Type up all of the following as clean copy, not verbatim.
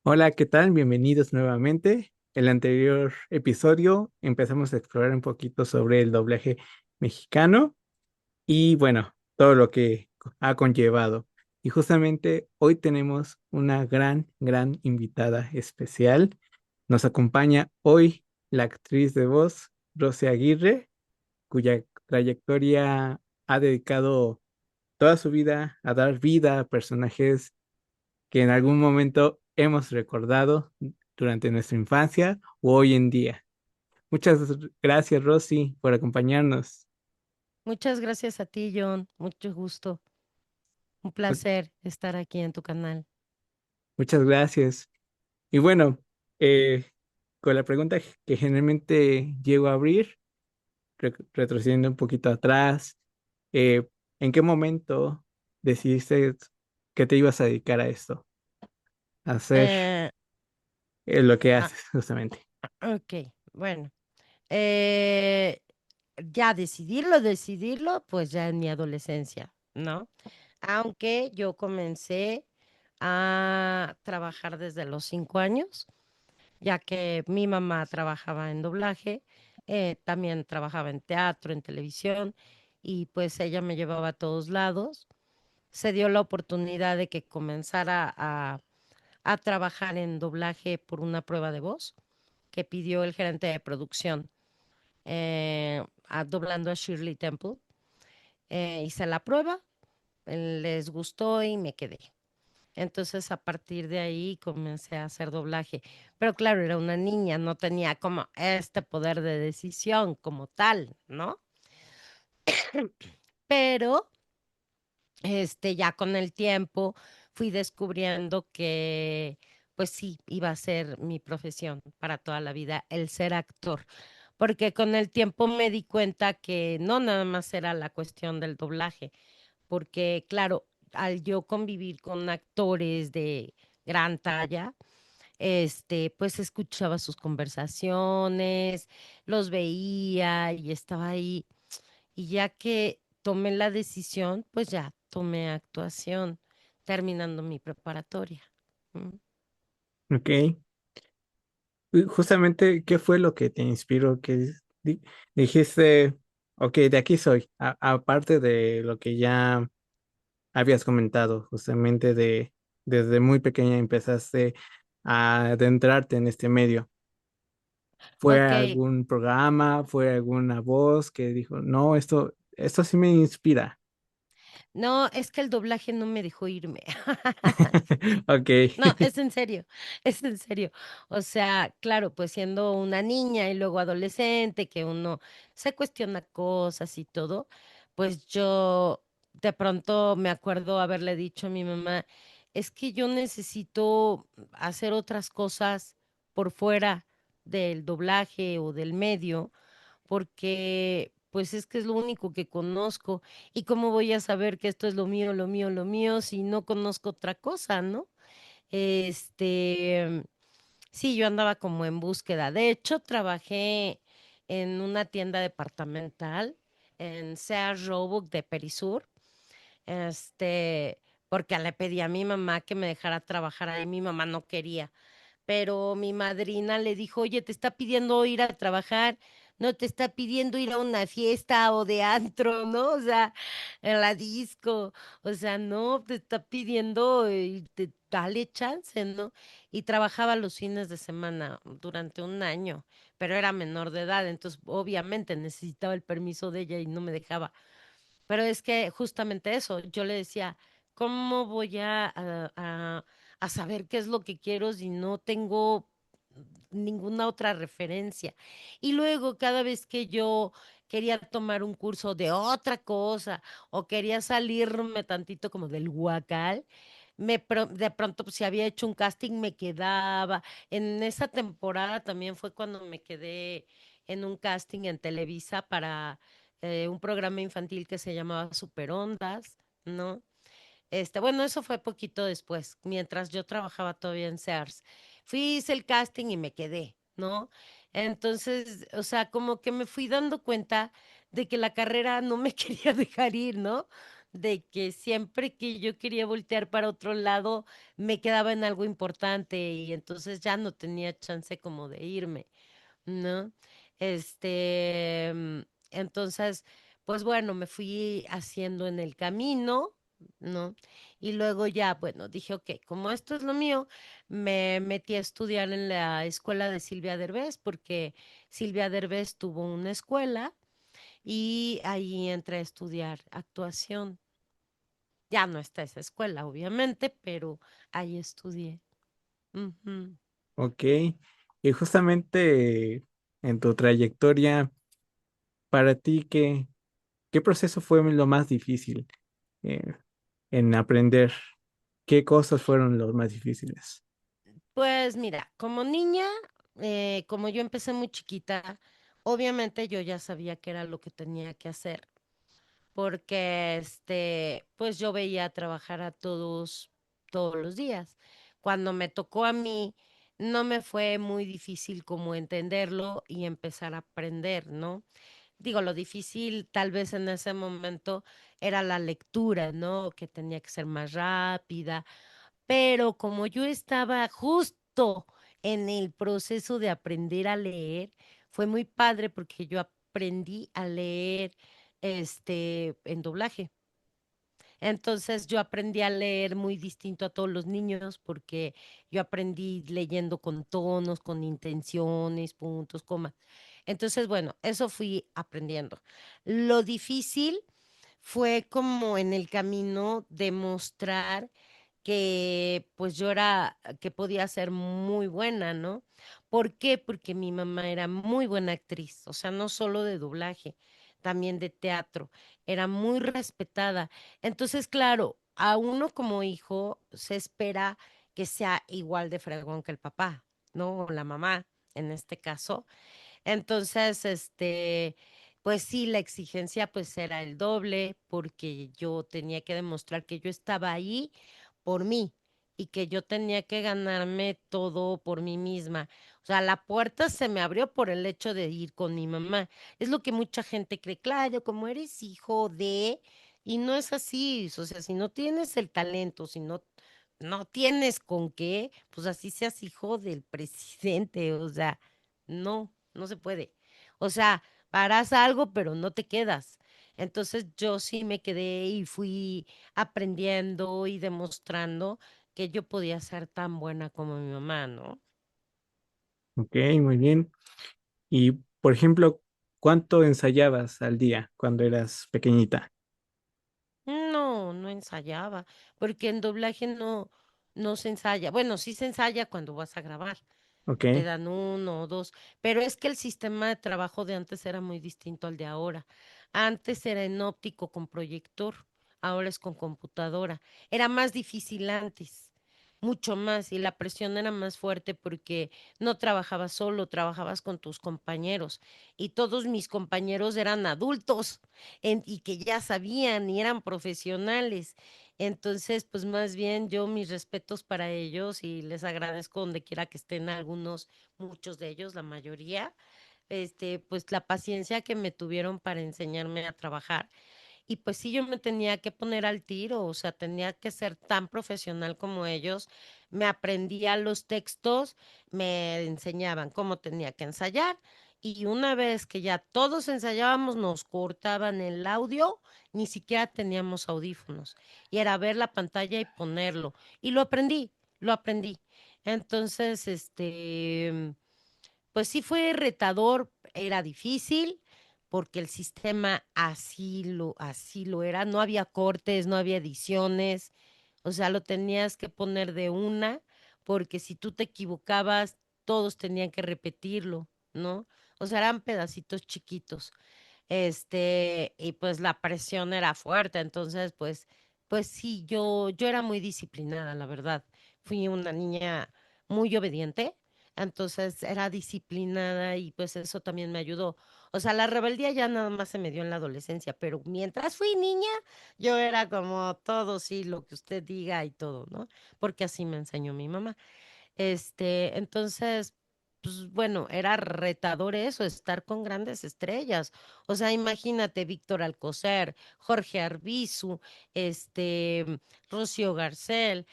Hola, ¿qué tal? Bienvenidos nuevamente. El anterior episodio empezamos a explorar un poquito sobre el doblaje mexicano y bueno, todo lo que ha conllevado. Y justamente hoy tenemos una gran invitada especial. Nos acompaña hoy la actriz de voz, Rosy Aguirre, cuya trayectoria ha dedicado toda su vida a dar vida a personajes que en algún momento hemos recordado durante nuestra infancia o hoy en día. Muchas gracias, Rosy, por acompañarnos. Muchas gracias a ti, John. Mucho gusto. Un placer estar aquí en tu canal. Muchas gracias. Y bueno, eh, con la pregunta que generalmente llego a abrir, retrocediendo un poquito atrás, ¿en qué momento decidiste que te ibas a dedicar a esto, a hacer Eh, lo que ah, haces justamente? ok, bueno. eh, ya decidirlo, pues ya en mi adolescencia, ¿no? Aunque yo comencé a trabajar desde los 5 años, ya que mi mamá trabajaba en doblaje, también trabajaba en teatro, en televisión, y pues ella me llevaba a todos lados. Se dio la oportunidad de que comenzara a trabajar en doblaje por una prueba de voz que pidió el gerente de producción, doblando a Shirley Temple. Hice la prueba, les gustó y me quedé. Entonces a partir de ahí comencé a hacer doblaje. Pero claro, era una niña, no tenía como este poder de decisión como tal, ¿no? Pero ya con el tiempo fui descubriendo que, pues sí, iba a ser mi profesión para toda la vida, el ser actor, porque con el tiempo me di cuenta que no nada más era la cuestión del doblaje, porque claro, al yo convivir con actores de gran talla, pues escuchaba sus conversaciones, los veía y estaba ahí. Y ya que tomé la decisión, pues ya tomé actuación, terminando mi preparatoria. Mm. Ok. Y justamente, ¿qué fue lo que te inspiró? Que dijiste, ok, de aquí soy. Aparte de lo que ya habías comentado, justamente desde muy pequeña empezaste a adentrarte en este medio. ¿Fue Ok, algún programa? ¿Fue alguna voz que dijo, no, esto sí me inspira? no, es que el doblaje no me dejó irme. Ok. No, es en serio, es en serio. O sea, claro, pues siendo una niña y luego adolescente, que uno se cuestiona cosas y todo, pues yo de pronto me acuerdo haberle dicho a mi mamá, es que yo necesito hacer otras cosas por fuera del doblaje o del medio, porque pues es que es lo único que conozco. ¿Y cómo voy a saber que esto es lo mío, lo mío, lo mío, si no conozco otra cosa, ¿no? Este, sí, yo andaba como en búsqueda. De hecho, trabajé en una tienda departamental en Sears Roebuck de Perisur, porque le pedí a mi mamá que me dejara trabajar ahí. Mi mamá no quería, pero mi madrina le dijo, oye, te está pidiendo ir a trabajar, no te está pidiendo ir a una fiesta o de antro, ¿no? O sea, en la disco, o sea, no, te está pidiendo, dale chance, ¿no? Y trabajaba los fines de semana durante un año, pero era menor de edad, entonces obviamente necesitaba el permiso de ella y no me dejaba. Pero es que justamente eso, yo le decía, ¿cómo voy a saber qué es lo que quiero si no tengo ninguna otra referencia? Y luego cada vez que yo quería tomar un curso de otra cosa o quería salirme tantito como del huacal, de pronto pues, si había hecho un casting me quedaba. En esa temporada también fue cuando me quedé en un casting en Televisa para un programa infantil que se llamaba Super Ondas, ¿no? Bueno, eso fue poquito después, mientras yo trabajaba todavía en Sears. Fui, hice el casting y me quedé, ¿no? Entonces, o sea, como que me fui dando cuenta de que la carrera no me quería dejar ir, ¿no? de que siempre que yo quería voltear para otro lado, me quedaba en algo importante y entonces ya no tenía chance como de irme, ¿no? Este, mm, entonces, pues bueno, me fui haciendo en el camino, ¿no? Y luego ya, bueno, dije, ok, como esto es lo mío, me metí a estudiar en la escuela de Silvia Derbez, porque Silvia Derbez tuvo una escuela y ahí entré a estudiar actuación. Ya no está esa escuela, obviamente, pero ahí estudié. Ujú. Ok. Y justamente en tu trayectoria, para ti, ¿qué proceso fue lo más difícil eh, en aprender? ¿Qué cosas fueron los más difíciles? Pues mira, como niña, como yo empecé muy chiquita, obviamente yo ya sabía qué era lo que tenía que hacer, porque pues yo veía trabajar a todos todos los días. Cuando me tocó a mí, no me fue muy difícil como entenderlo y empezar a aprender, ¿no? Digo, lo difícil tal vez en ese momento era la lectura, ¿no? Que tenía que ser más rápida, pero como yo estaba justo en el proceso de aprender a leer, fue muy padre porque yo aprendí a leer en doblaje. Entonces yo aprendí a leer muy distinto a todos los niños porque yo aprendí leyendo con tonos, con intenciones, puntos, comas. Entonces, bueno, eso fui aprendiendo. Lo difícil fue como en el camino demostrar que pues yo era, que podía ser muy buena, ¿no? ¿Por qué? Porque mi mamá era muy buena actriz, o sea, no solo de doblaje, también de teatro, era muy respetada. Entonces, claro, a uno como hijo se espera que sea igual de fregón que el papá, ¿no? O la mamá, en este caso. Entonces, pues sí, la exigencia pues era el doble porque yo tenía que demostrar que yo estaba ahí por mí y que yo tenía que ganarme todo por mí misma. O sea, la puerta se me abrió por el hecho de ir con mi mamá. Es lo que mucha gente cree, claro, como eres hijo de, y no es así. O sea, si no tienes el talento, si no, no tienes con qué, pues así seas hijo del presidente. O sea, no, no se puede. O sea, harás algo, pero no te quedas. Entonces yo sí me quedé y fui aprendiendo y demostrando que yo podía ser tan buena como mi mamá, ¿no? Ok, muy bien. Y, por ejemplo, ¿cuánto ensayabas al día cuando eras pequeñita? No, no ensayaba, porque en doblaje no, no se ensaya. Bueno, sí se ensaya cuando vas a grabar. Ok, Te dan uno o dos, pero es que el sistema de trabajo de antes era muy distinto al de ahora. Antes era en óptico con proyector, ahora es con computadora. Era más difícil antes, mucho más, y la presión era más fuerte porque no trabajabas solo, trabajabas con tus compañeros, y todos mis compañeros eran adultos y que ya sabían y eran profesionales. Entonces, pues más bien yo mis respetos para ellos y les agradezco donde quiera que estén algunos, muchos de ellos, la mayoría, pues la paciencia que me tuvieron para enseñarme a trabajar. Y pues sí, yo me tenía que poner al tiro, o sea, tenía que ser tan profesional como ellos. Me aprendía los textos, me enseñaban cómo tenía que ensayar y una vez que ya todos ensayábamos, nos cortaban el audio, ni siquiera teníamos audífonos. Y era ver la pantalla y ponerlo. Y lo aprendí, lo aprendí. Entonces, pues sí fue retador, era difícil, porque el sistema así lo era. No había cortes, no había ediciones, o sea, lo tenías que poner de una, porque si tú te equivocabas, todos tenían que repetirlo, ¿no? O sea, eran pedacitos chiquitos. Y pues la presión era fuerte, entonces, pues sí, yo era muy disciplinada, la verdad. Fui una niña muy obediente, entonces era disciplinada y pues eso también me ayudó. O sea, la rebeldía ya nada más se me dio en la adolescencia, pero mientras fui niña, yo era como todo, sí, lo que usted diga y todo, ¿no? Porque así me enseñó mi mamá. Entonces, pues bueno, era retador eso, estar con grandes estrellas. O sea, imagínate Víctor Alcocer, Jorge Arbizu, Rocío Garcel,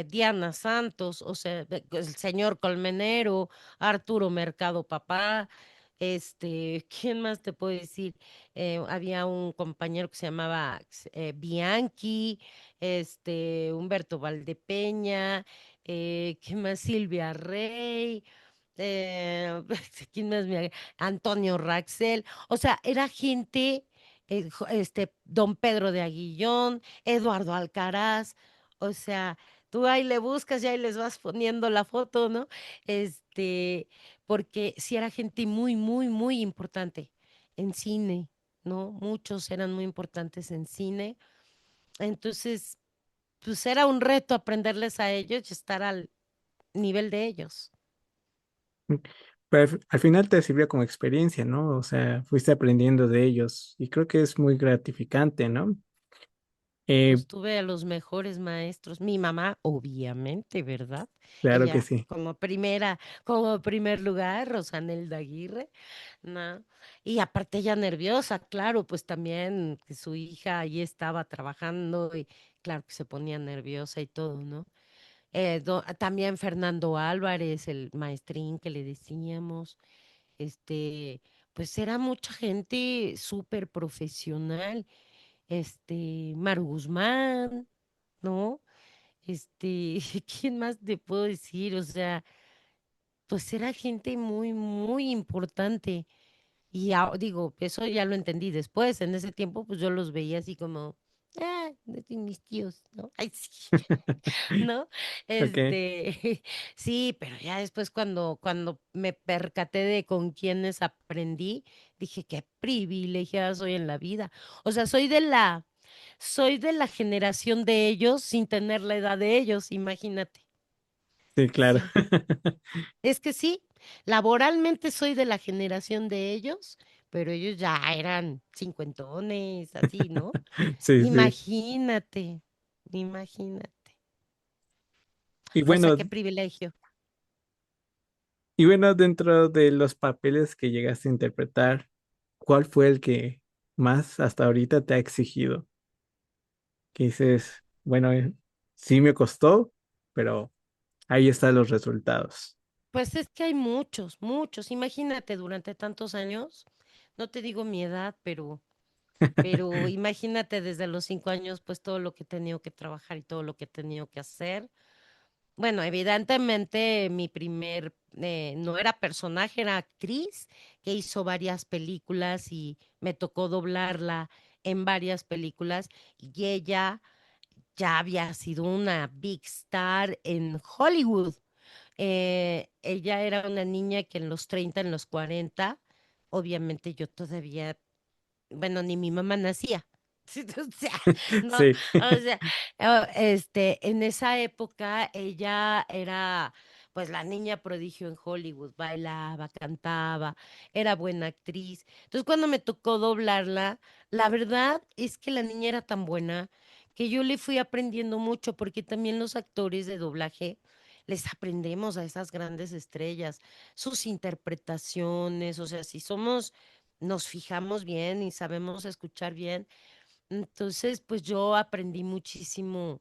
Diana Santos, o sea, el señor Colmenero, Arturo Mercado Papá, ¿quién más te puedo decir? Había un compañero que se llamaba Bianchi, Humberto Valdepeña, ¿quién más? Silvia Rey, ¿quién más Antonio Raxel, o sea, era gente, Don Pedro de Aguillón, Eduardo Alcaraz, o sea, tú ahí le buscas y ahí les vas poniendo la foto, ¿no? Porque sí era gente muy, muy, muy importante en cine, ¿no? Muchos eran muy importantes en cine, entonces, pues era un reto aprenderles a ellos y estar al nivel de ellos. Pero al final te sirvió como experiencia, ¿no? O sea, fuiste aprendiendo de ellos y creo que es muy gratificante, ¿no? Eh, Pues tuve a los mejores maestros. Mi mamá, obviamente, ¿verdad? claro que Ella sí. como primer lugar, Rosanelda Aguirre, ¿no? Y aparte ella nerviosa, claro, pues también que su hija ahí estaba trabajando y claro que se ponía nerviosa y todo, ¿no? También Fernando Álvarez, el maestrín que le decíamos, este, pues era mucha gente súper profesional, Maru Guzmán, ¿no? ¿Quién más te puedo decir? O sea, pues era gente muy, muy importante. Y digo, eso ya lo entendí después. En ese tiempo, pues yo los veía así como, de mis tíos, ¿no? Ay, sí, ¿no? Ok. Sí, pero ya después cuando me percaté de con quiénes aprendí, dije, qué privilegiada soy en la vida. O sea, soy de la generación de ellos sin tener la edad de ellos, imagínate. Sí, claro. Sí, es que sí, laboralmente soy de la generación de ellos, pero ellos ya eran cincuentones, así, ¿no? Sí, sí. Imagínate, imagínate. Y O sea, bueno, qué privilegio. dentro de los papeles que llegaste a interpretar, ¿cuál fue el que más hasta ahorita te ha exigido? Que dices, bueno, sí me costó, pero ahí están los resultados. Pues es que hay muchos, muchos. Imagínate durante tantos años, no te digo mi edad, pero imagínate desde los 5 años, pues todo lo que he tenido que trabajar y todo lo que he tenido que hacer. Bueno, evidentemente no era personaje, era actriz que hizo varias películas y me tocó doblarla en varias películas y ella ya había sido una big star en Hollywood. Ella era una niña que en los 30, en los 40, obviamente yo todavía, bueno, ni mi mamá nacía. O sea, no, Sí, o sea, en esa época ella era pues la niña prodigio en Hollywood, bailaba, cantaba, era buena actriz. Entonces cuando me tocó doblarla, la verdad es que la niña era tan buena que yo le fui aprendiendo mucho porque también los actores de doblaje les aprendemos a esas grandes estrellas, sus interpretaciones, o sea, si nos fijamos bien y sabemos escuchar bien, entonces pues yo aprendí muchísimo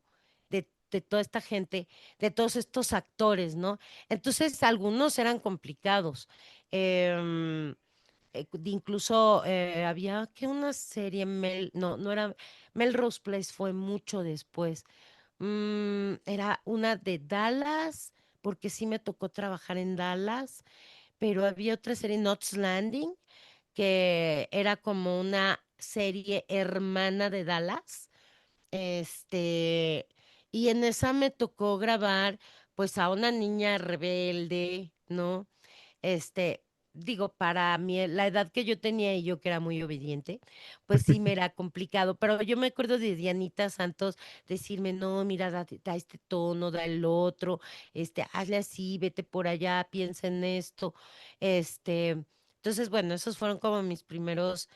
de toda esta gente, de todos estos actores, ¿no? Entonces algunos eran complicados. em, Incluso había que una serie, no era, Melrose Place fue mucho después. Era una de Dallas, porque sí me tocó trabajar en Dallas, pero había otra serie, Knots Landing, que era como una serie hermana de Dallas. Este, y en esa me tocó grabar pues a una niña rebelde, ¿no? Este, Digo, para mí, la edad que yo tenía y yo que era muy obediente, pues sí me era complicado, pero yo me acuerdo de Dianita Santos decirme, no, mira, da este tono, da el otro, hazle así, vete por allá, piensa en esto, entonces, bueno, esos fueron como mis primeras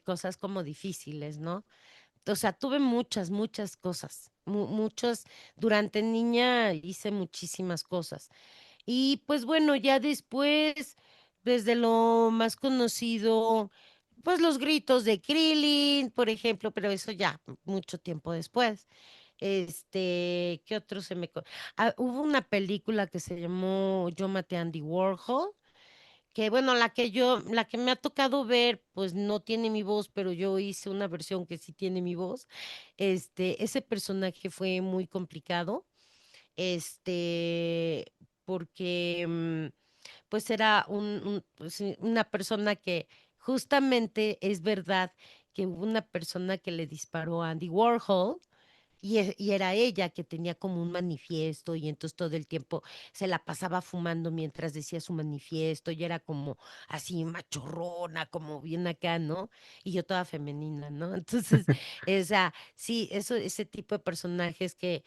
cosas como difíciles, ¿no? O sea, tuve muchas, muchas cosas, muchos, durante niña hice muchísimas cosas. Y pues bueno, ya después, desde lo más conocido, pues los gritos de Krillin, por ejemplo, pero eso ya mucho tiempo después. ¿Qué otro se me... hubo una película que se llamó Yo maté a Andy Warhol, que bueno, la que me ha tocado ver, pues no tiene mi voz, pero yo hice una versión que sí tiene mi voz. Ese personaje fue muy complicado, este, porque pues era pues, sí, una persona que justamente es verdad que hubo una persona que le disparó a Andy Warhol y era ella que tenía como un manifiesto y entonces todo el tiempo se la pasaba fumando mientras decía su manifiesto y era como así machorrona, como bien acá, ¿no? Y yo toda femenina, ¿no? Entonces, sí, ese tipo de personajes que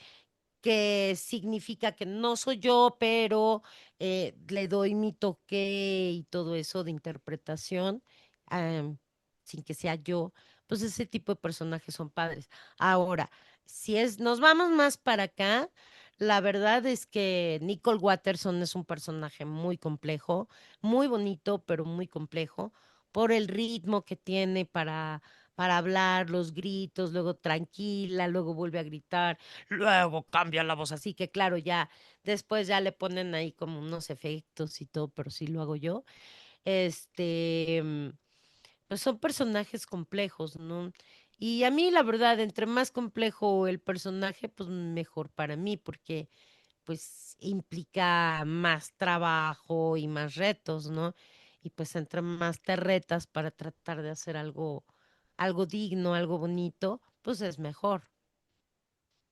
significa que no soy yo, pero le doy mi toque y todo eso de interpretación, am, sin que sea yo, pues ese tipo de personajes son padres. Ahora, nos vamos más para acá, la verdad es que Nicole Watterson es un personaje muy complejo, muy bonito, pero muy complejo, por el ritmo que tiene para hablar, los gritos, luego tranquila, luego vuelve a gritar, luego cambia la voz, así que claro, ya después ya le ponen ahí como unos efectos y todo, pero sí lo hago yo. Este, mm, pues son personajes complejos, ¿no? Y a mí, la verdad, entre más complejo el personaje, pues mejor para mí, porque pues implica más trabajo y más retos, ¿no? Y pues entre más te retas para tratar de hacer algo digno, algo bonito, pues es mejor.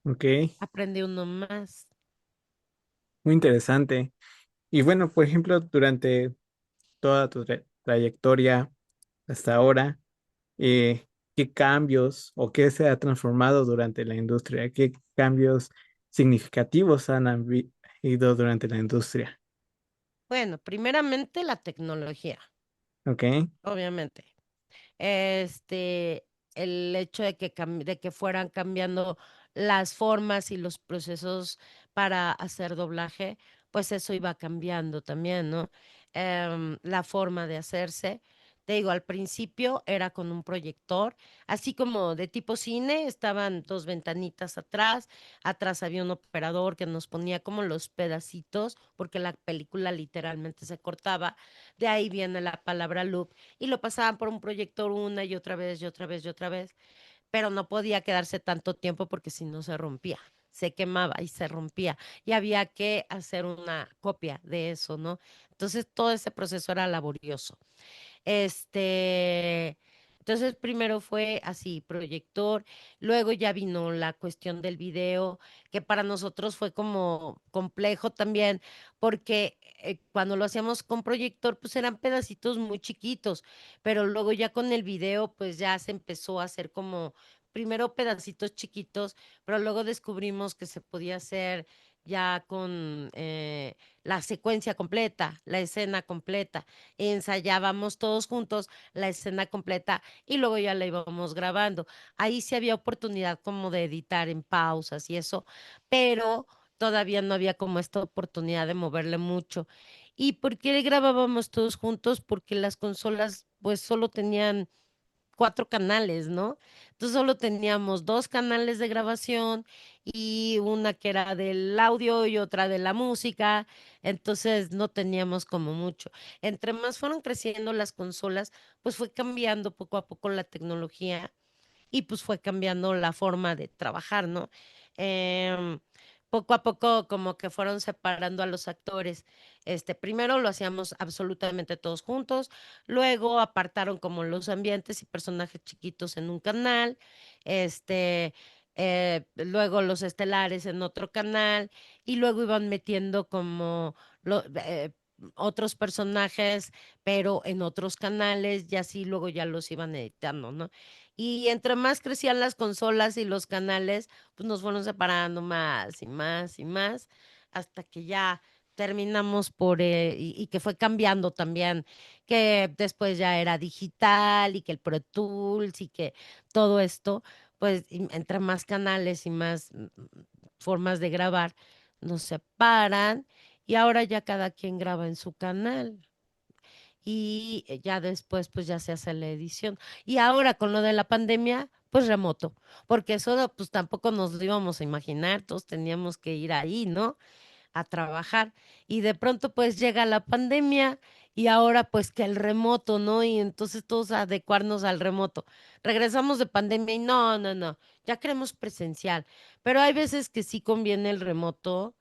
Ok, Aprende uno más. muy interesante. Y bueno, por ejemplo, durante toda tu trayectoria hasta ahora, ¿qué cambios o qué se ha transformado durante la industria? ¿Qué cambios significativos han habido durante la industria? Bueno, primeramente la tecnología, Ok, obviamente. Este, el hecho de que fueran cambiando las formas y los procesos para hacer doblaje, pues eso iba cambiando también, ¿no? La forma de hacerse. Te digo, al principio era con un proyector, así como de tipo cine, estaban dos ventanitas atrás, atrás había un operador que nos ponía como los pedacitos, porque la película literalmente se cortaba, de ahí viene la palabra loop y lo pasaban por un proyector una y otra vez y otra vez y otra vez, pero no podía quedarse tanto tiempo porque si no se rompía, se quemaba y se rompía y había que hacer una copia de eso, ¿no? Entonces todo ese proceso era laborioso. Este, entonces primero fue así, proyector, luego ya vino la cuestión del video, que para nosotros fue como complejo también, porque cuando lo hacíamos con proyector, pues eran pedacitos muy chiquitos, pero luego ya con el video, pues ya se empezó a hacer como, primero pedacitos chiquitos, pero luego descubrimos que se podía hacer ya con la secuencia completa, la escena completa ensayábamos todos juntos la escena completa y luego ya la íbamos grabando. Ahí sí había oportunidad como de editar en pausas y eso, pero todavía no había como esta oportunidad de moverle mucho. ¿Y por qué grabábamos todos juntos? Porque las consolas pues solo tenían cuatro canales, ¿no? Entonces solo teníamos dos canales de grabación y una que era del audio y otra de la música, entonces no teníamos como mucho. Entre más fueron creciendo las consolas, pues fue cambiando poco a poco la tecnología y pues fue cambiando la forma de trabajar, ¿no? Em, Poco a poco como que fueron separando a los actores. Primero lo hacíamos absolutamente todos juntos, luego apartaron como los ambientes y personajes chiquitos en un canal, este, luego los estelares en otro canal y luego iban metiendo como otros personajes, pero en otros canales y así luego ya los iban editando, ¿no? Y entre más crecían las consolas y los canales, pues nos fueron separando más y más y más, hasta que ya terminamos y que fue cambiando también, que después ya era digital y que el Pro Tools y que todo esto, pues entre más canales y más formas de grabar, nos separan y ahora ya cada quien graba en su canal y ya después pues ya se hace la edición. Y ahora con lo de la pandemia, pues remoto, porque eso pues tampoco nos lo íbamos a imaginar, todos teníamos que ir ahí, ¿no? A trabajar y de pronto pues llega la pandemia y ahora pues que el remoto, ¿no? Y entonces todos a adecuarnos al remoto. Regresamos de pandemia y no, no, no, ya queremos presencial, pero hay veces que sí conviene el remoto,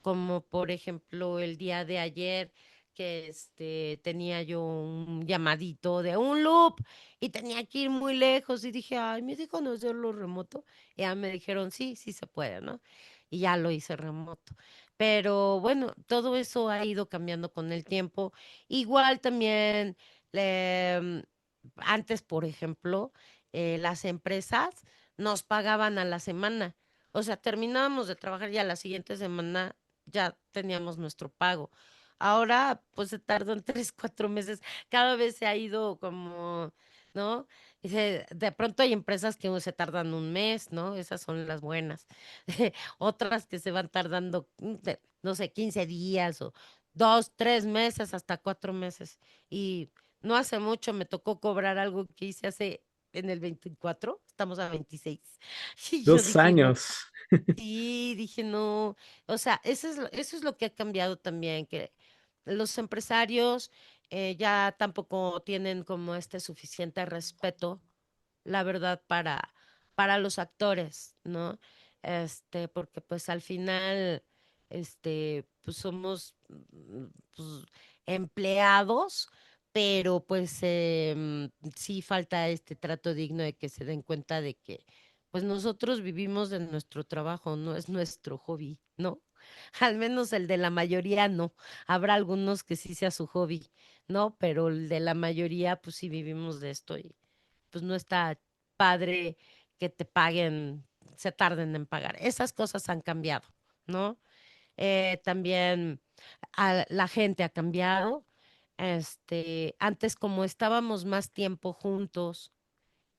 como por ejemplo el día de ayer que tenía yo un llamadito de un loop y tenía que ir muy lejos y dije, ay, me dijo no hacerlo remoto. Y ya me dijeron, sí, sí se puede, ¿no? Y ya lo hice remoto. Pero bueno, todo eso ha ido cambiando con el tiempo. Igual también, antes, por ejemplo, las empresas nos pagaban a la semana. O sea, terminábamos de trabajar y a la siguiente semana ya teníamos nuestro pago. Ahora, pues se tardan 3, 4 meses. Cada vez se ha ido como, ¿no? De pronto hay empresas que se tardan un mes, ¿no? Esas son las buenas. Otras que se van tardando, no sé, 15 días o 2, 3 meses, hasta 4 meses. Y no hace mucho me tocó cobrar algo que hice hace en el 24, estamos a 26. Y yo Dos dije, no, años. sí, dije, no. O sea, eso es lo que ha cambiado también, que los empresarios ya tampoco tienen como este suficiente respeto, la verdad, para los actores, ¿no? Porque pues al final, pues somos pues, empleados, pero pues sí falta este trato digno de que se den cuenta de que pues nosotros vivimos de nuestro trabajo, no es nuestro hobby, ¿no? Al menos el de la mayoría no. Habrá algunos que sí sea su hobby, ¿no? Pero el de la mayoría pues sí vivimos de esto y pues no está padre que te paguen, se tarden en pagar. Esas cosas han cambiado, ¿no? También la gente ha cambiado. Antes como estábamos más tiempo juntos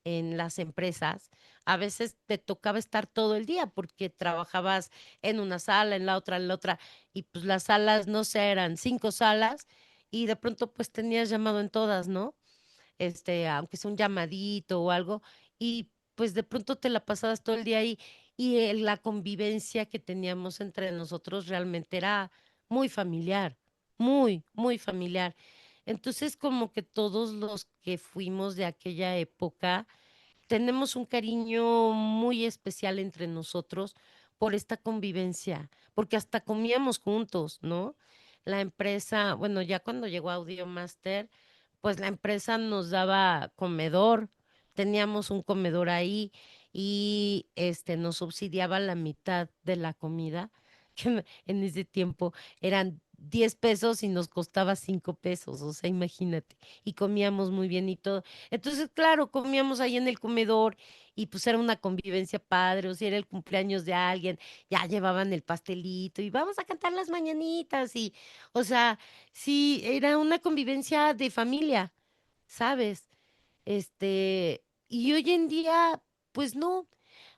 en las empresas, a veces te tocaba estar todo el día porque trabajabas en una sala, en la otra, y pues las salas, no sé, eran 5 salas y de pronto pues tenías llamado en todas, ¿no? Aunque sea un llamadito o algo, y pues de pronto te la pasabas todo el día ahí y la convivencia que teníamos entre nosotros realmente era muy familiar, muy, muy familiar. Entonces, como que todos los que fuimos de aquella época, tenemos un cariño muy especial entre nosotros por esta convivencia, porque hasta comíamos juntos, ¿no? La empresa, bueno, ya cuando llegó Audio Master, pues la empresa nos daba comedor, teníamos un comedor ahí y nos subsidiaba la mitad de la comida, que en ese tiempo eran 10 pesos y nos costaba 5 pesos, o sea, imagínate, y comíamos muy bien y todo. Entonces, claro, comíamos ahí en el comedor y pues era una convivencia padre, o si era el cumpleaños de alguien, ya llevaban el pastelito y vamos a cantar las mañanitas y, o sea, sí, era una convivencia de familia, ¿sabes? Y hoy en día, pues no,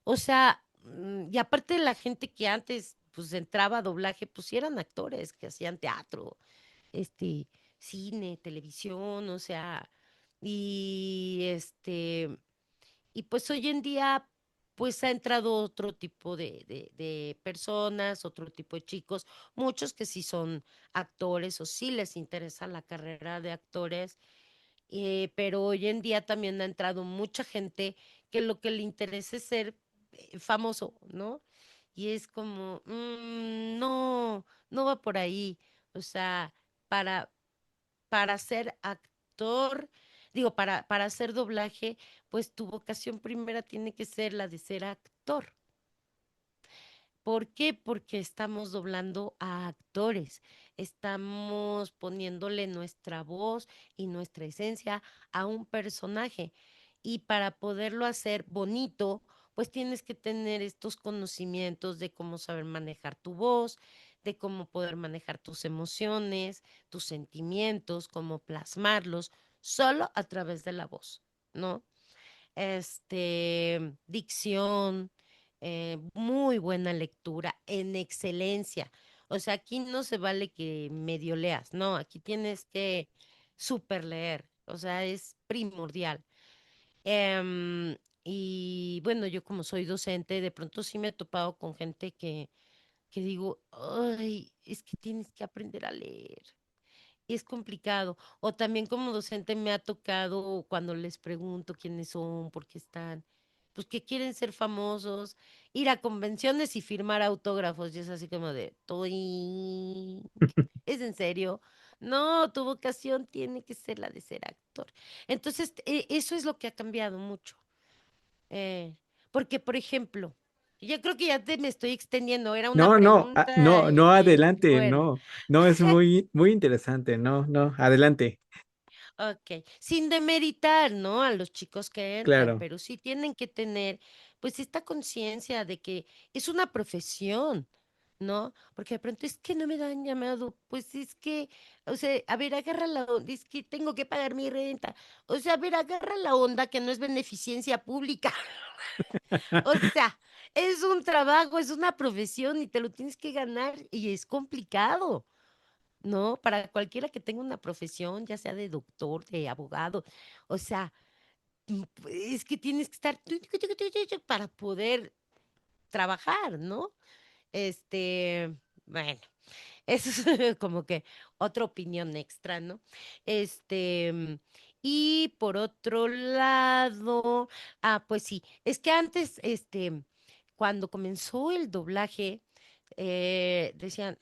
o sea, y aparte la gente que antes pues entraba a doblaje, pues sí eran actores que hacían teatro, este, cine, televisión, o sea, y y pues hoy en día, pues ha entrado otro tipo de personas, otro tipo de chicos, muchos que sí son actores o sí les interesa la carrera de actores, pero hoy en día también ha entrado mucha gente que lo que le interesa es ser famoso, ¿no? Y es como, no, no va por ahí. O sea, para, para ser actor, digo, para hacer doblaje, pues tu vocación primera tiene que ser la de ser actor. ¿Por qué? Porque estamos doblando a actores, estamos poniéndole nuestra voz y nuestra esencia a un personaje. Y para poderlo hacer bonito, pues tienes que tener estos conocimientos de cómo saber manejar tu voz, de cómo poder manejar tus emociones, tus sentimientos, cómo plasmarlos, solo a través de la voz, ¿no? Dicción, muy buena lectura, en excelencia. O sea, aquí no se vale que medio leas, no, aquí tienes que super leer, o sea, es primordial. Y bueno, yo como soy docente, de pronto sí me he topado con gente que digo, ay, es que tienes que aprender a leer. Y es complicado. O también como docente me ha tocado cuando les pregunto quiénes son, por qué están, pues que quieren ser famosos, ir a convenciones y firmar autógrafos. Y es así como de, "Toink". ¿Es en serio? No, tu vocación tiene que ser la de ser actor. Entonces, eso es lo que ha cambiado mucho. Eh, porque, por ejemplo, yo creo que ya te me estoy extendiendo, era una No, no, pregunta no, no, y adelante, bueno. no, no, es muy, muy interesante, no, no, adelante, Ok, sin demeritar, ¿no? A los chicos que entran, claro. pero sí tienen que tener, pues, esta conciencia de que es una profesión, ¿no? Porque de pronto es que no me dan llamado, pues es que, o sea, a ver, agarra la onda, es que tengo que pagar mi renta. O sea, a ver, agarra la onda que no es beneficencia pública. O sea, es un trabajo, es una profesión y te lo tienes que ganar y es complicado. ¿No? Para cualquiera que tenga una profesión, ya sea de doctor, de abogado, o sea, es que tienes que estar para poder trabajar, ¿no? Este, bueno, eso es como que otra opinión extra, ¿no? Y por otro lado, pues sí, es que antes, cuando comenzó el doblaje, decían,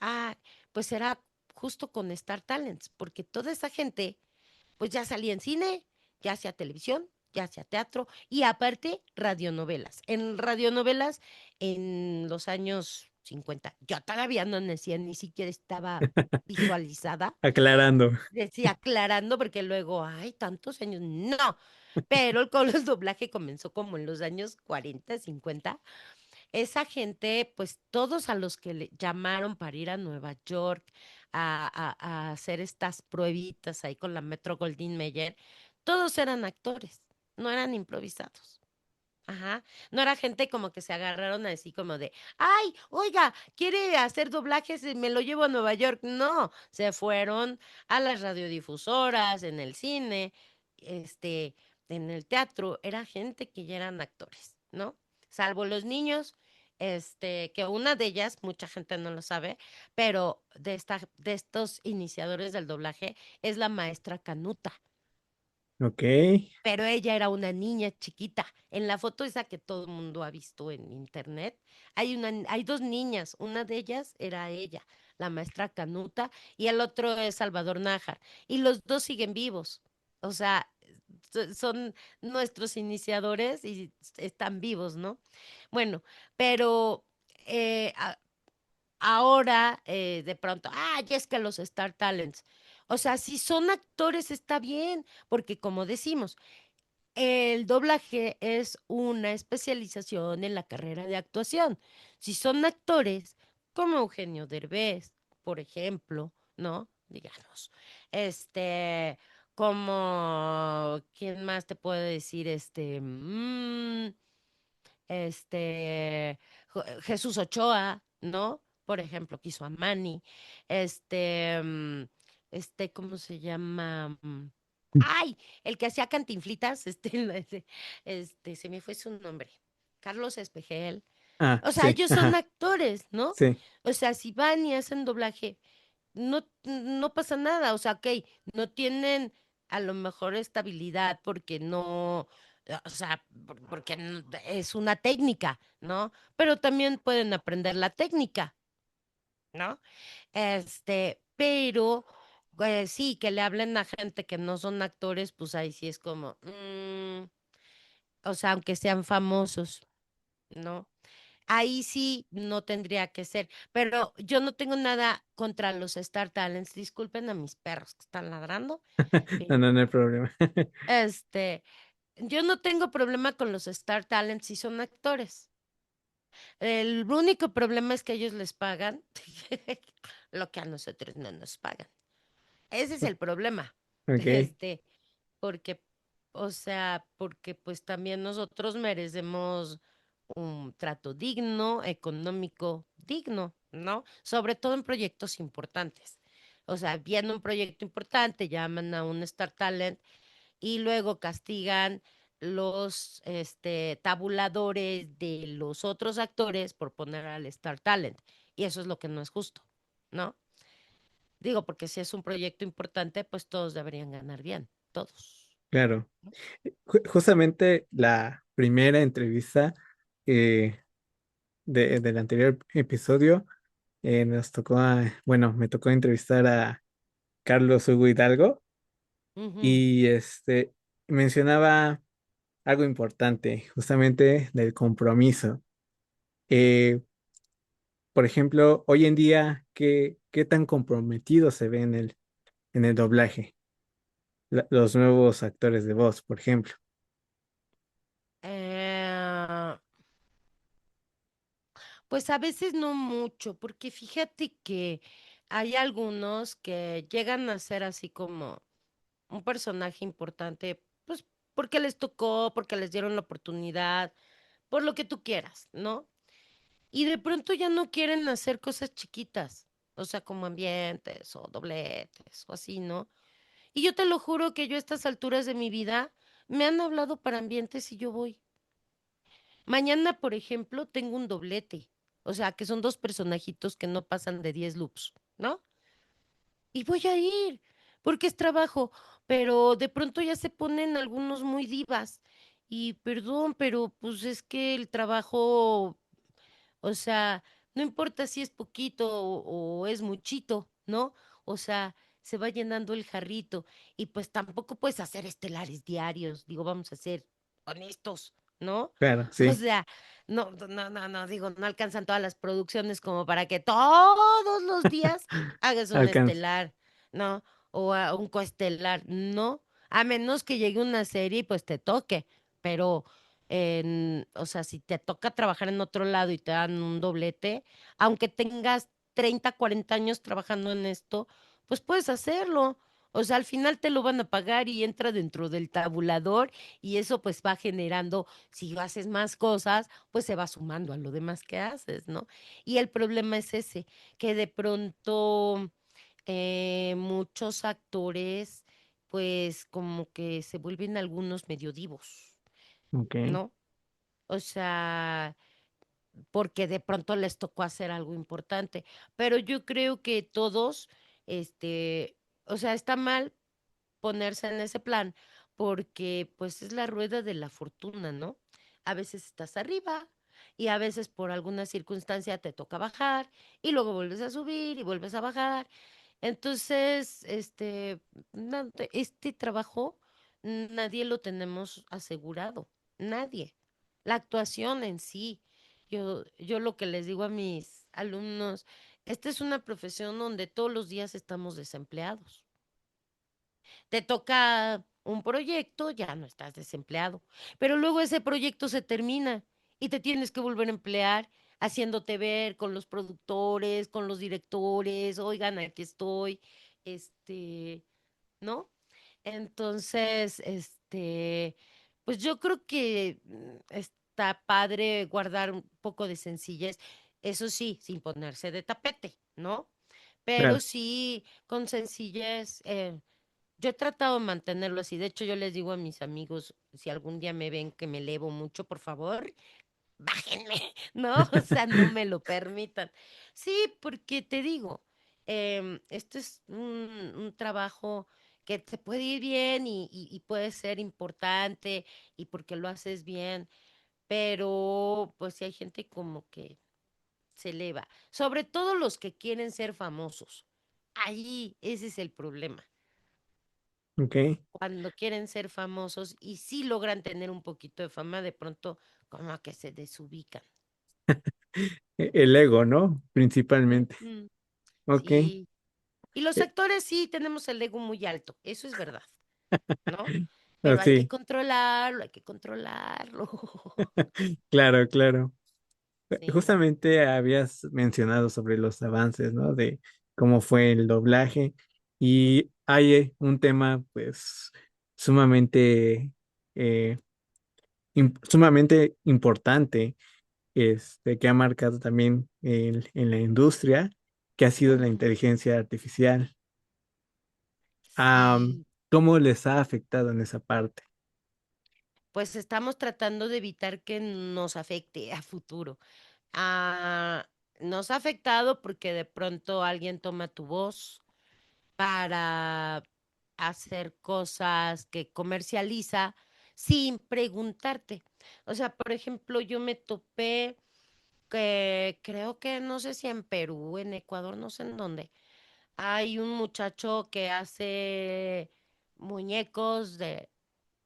pues era justo con Star Talents, porque toda esa gente, pues ya salía en cine, ya sea televisión, ya sea teatro, y aparte radionovelas. En radionovelas en los años 50 yo todavía no nacía, ni siquiera estaba visualizada, Aclarando. decía aclarando, porque luego, ay, tantos años, no. Pero con el doblaje comenzó como en los años 40 50 esa gente, pues todos a los que le llamaron para ir a Nueva York a hacer estas pruebitas ahí con la Metro Goldwyn Mayer, todos eran actores, no eran improvisados. Ajá, no era gente como que se agarraron así como de, ay, oiga, quiere hacer doblajes, me lo llevo a Nueva York. No, se fueron a las radiodifusoras, en el cine, este, en el teatro, era gente que ya eran actores, ¿no? Salvo los niños, que una de ellas, mucha gente no lo sabe, pero de estos iniciadores del doblaje es la maestra Canuta, Ok. pero ella era una niña chiquita. En la foto esa que todo el mundo ha visto en internet, hay dos niñas, una de ellas era ella, la maestra Canuta, y el otro es Salvador Nájar, y los dos siguen vivos. O sea, son nuestros iniciadores y están vivos, ¿no? Bueno, pero eh, a- ahora de pronto, ya es que los Star Talents. O sea, si son actores está bien, porque como decimos, el doblaje es una especialización en la carrera de actuación. Si son actores, como Eugenio Derbez, por ejemplo, ¿no? Digamos, como, ¿quién más te puede decir? Jesús Ochoa, ¿no? Por ejemplo, que hizo a Manny, ¿cómo se llama? Ay, el que hacía Cantinflitas, se me fue su nombre. Carlos Espejel. Ah, O sea, sí, ellos son ajá, actores, ¿no? sí. O sea, si van y hacen doblaje, no pasa nada. O sea, ok, no tienen a lo mejor estabilidad porque no, o sea, porque es una técnica, ¿no? Pero también pueden aprender la técnica, ¿no? Pero sí, que le hablen a gente que no son actores, pues ahí sí es como, o sea, aunque sean famosos, ¿no? Ahí sí no tendría que ser, pero yo no tengo nada contra los Star Talents. Disculpen a mis perros que están ladrando, No, no, no hay pero problema. yo no tengo problema con los Star Talents si son actores. El único problema es que ellos les pagan lo que a nosotros no nos pagan. Ese es el problema. Ok. Este, porque, o sea, porque pues también nosotros merecemos un trato digno, económico digno, ¿no? Sobre todo en proyectos importantes. O sea, viendo un proyecto importante, llaman a un Star Talent y luego castigan los tabuladores de los otros actores por poner al Star Talent. Y eso es lo que no es justo, ¿no? Digo, porque si es un proyecto importante, pues todos deberían ganar bien, todos. Claro. Justamente la primera entrevista eh, del anterior episodio nos tocó, bueno, me tocó entrevistar a Carlos Hugo Hidalgo Ujú. y mencionaba algo importante, justamente del compromiso. Eh, por ejemplo, hoy en día, ¿qué tan comprometido se ve en el doblaje? Los nuevos actores de voz, por ejemplo. Eh, pues a veces no mucho, porque fíjate que hay algunos que llegan a ser así como un personaje importante, pues porque les tocó, porque les dieron la oportunidad, por lo que tú quieras, ¿no? Y de pronto ya no quieren hacer cosas chiquitas, o sea, como ambientes o dobletes o así, ¿no? Y yo te lo juro que yo a estas alturas de mi vida me han hablado para ambientes y yo voy. Mañana, por ejemplo, tengo un doblete, o sea, que son dos personajitos que no pasan de 10 loops, ¿no? Y voy a ir, porque es trabajo, pero de pronto ya se ponen algunos muy divas. Y perdón, pero pues es que el trabajo, o sea, no importa si es poquito o es muchito, ¿no? O sea, se va llenando el jarrito y pues tampoco puedes hacer estelares diarios, digo, vamos a ser honestos, ¿no? Claro, O sí, sea, no, digo, no alcanzan todas las producciones como para que todos los días hagas un alcanza. estelar, ¿no? O un coestelar, no, a menos que llegue una serie y pues te toque, pero o sea, si te toca trabajar en otro lado y te dan un doblete, aunque tengas 30 40 años trabajando en esto, pues puedes hacerlo. O sea, al final te lo van a pagar y entra dentro del tabulador y eso pues va generando, si haces más cosas, pues se va sumando a lo demás que haces, ¿no? Y el problema es ese, que de pronto muchos actores pues como que se vuelven algunos medio divos, Ok, ¿no? O sea, porque de pronto les tocó hacer algo importante. Pero yo creo que todos, o sea, está mal ponerse en ese plan porque pues es la rueda de la fortuna, ¿no? A veces estás arriba y a veces por alguna circunstancia te toca bajar y luego vuelves a subir y vuelves a bajar. Entonces, este trabajo nadie lo tenemos asegurado, nadie. La actuación en sí, yo lo que les digo a mis alumnos, esta es una profesión donde todos los días estamos desempleados. Te toca un proyecto, ya no estás desempleado, pero luego ese proyecto se termina y te tienes que volver a emplear haciéndote ver con los productores, con los directores, oigan, aquí estoy, este, ¿no? Entonces, pues yo creo que está padre guardar un poco de sencillez, eso sí, sin ponerse de tapete, ¿no? Pero claro. sí con sencillez. Yo he tratado de mantenerlo así. De hecho, yo les digo a mis amigos, si algún día me ven que me elevo mucho, por favor, bájenme, ¿no? O sea, no me lo permitan. Sí, porque te digo, esto es un trabajo que te puede ir bien y puede ser importante y porque lo haces bien, pero pues si hay gente como que se eleva, sobre todo los que quieren ser famosos. Ahí, ese es el problema Ok. cuando quieren ser famosos y sí logran tener un poquito de fama, de pronto como que se desubican. El ego, ¿no? Principalmente. Ujú. Ok. Sí. Y los Eh, actores sí tenemos el ego muy alto, eso es verdad, ¿no? oh, Pero sí, hay que controlarlo. claro, claro. Sí. Justamente habías mencionado sobre los avances, ¿no? De cómo fue el doblaje y hay un tema, pues, sumamente, sumamente importante que ha marcado también en la industria, que ha sido la Ujú. inteligencia artificial. Am, Sí, ¿Cómo les ha afectado en esa parte? pues estamos tratando de evitar que nos afecte a futuro. Ah, nos ha afectado porque de pronto alguien toma tu voz para hacer cosas que comercializa sin preguntarte. O sea, por ejemplo, yo me topé que creo que no sé si en Perú, en Ecuador, no sé en dónde. Hay un muchacho que hace muñecos de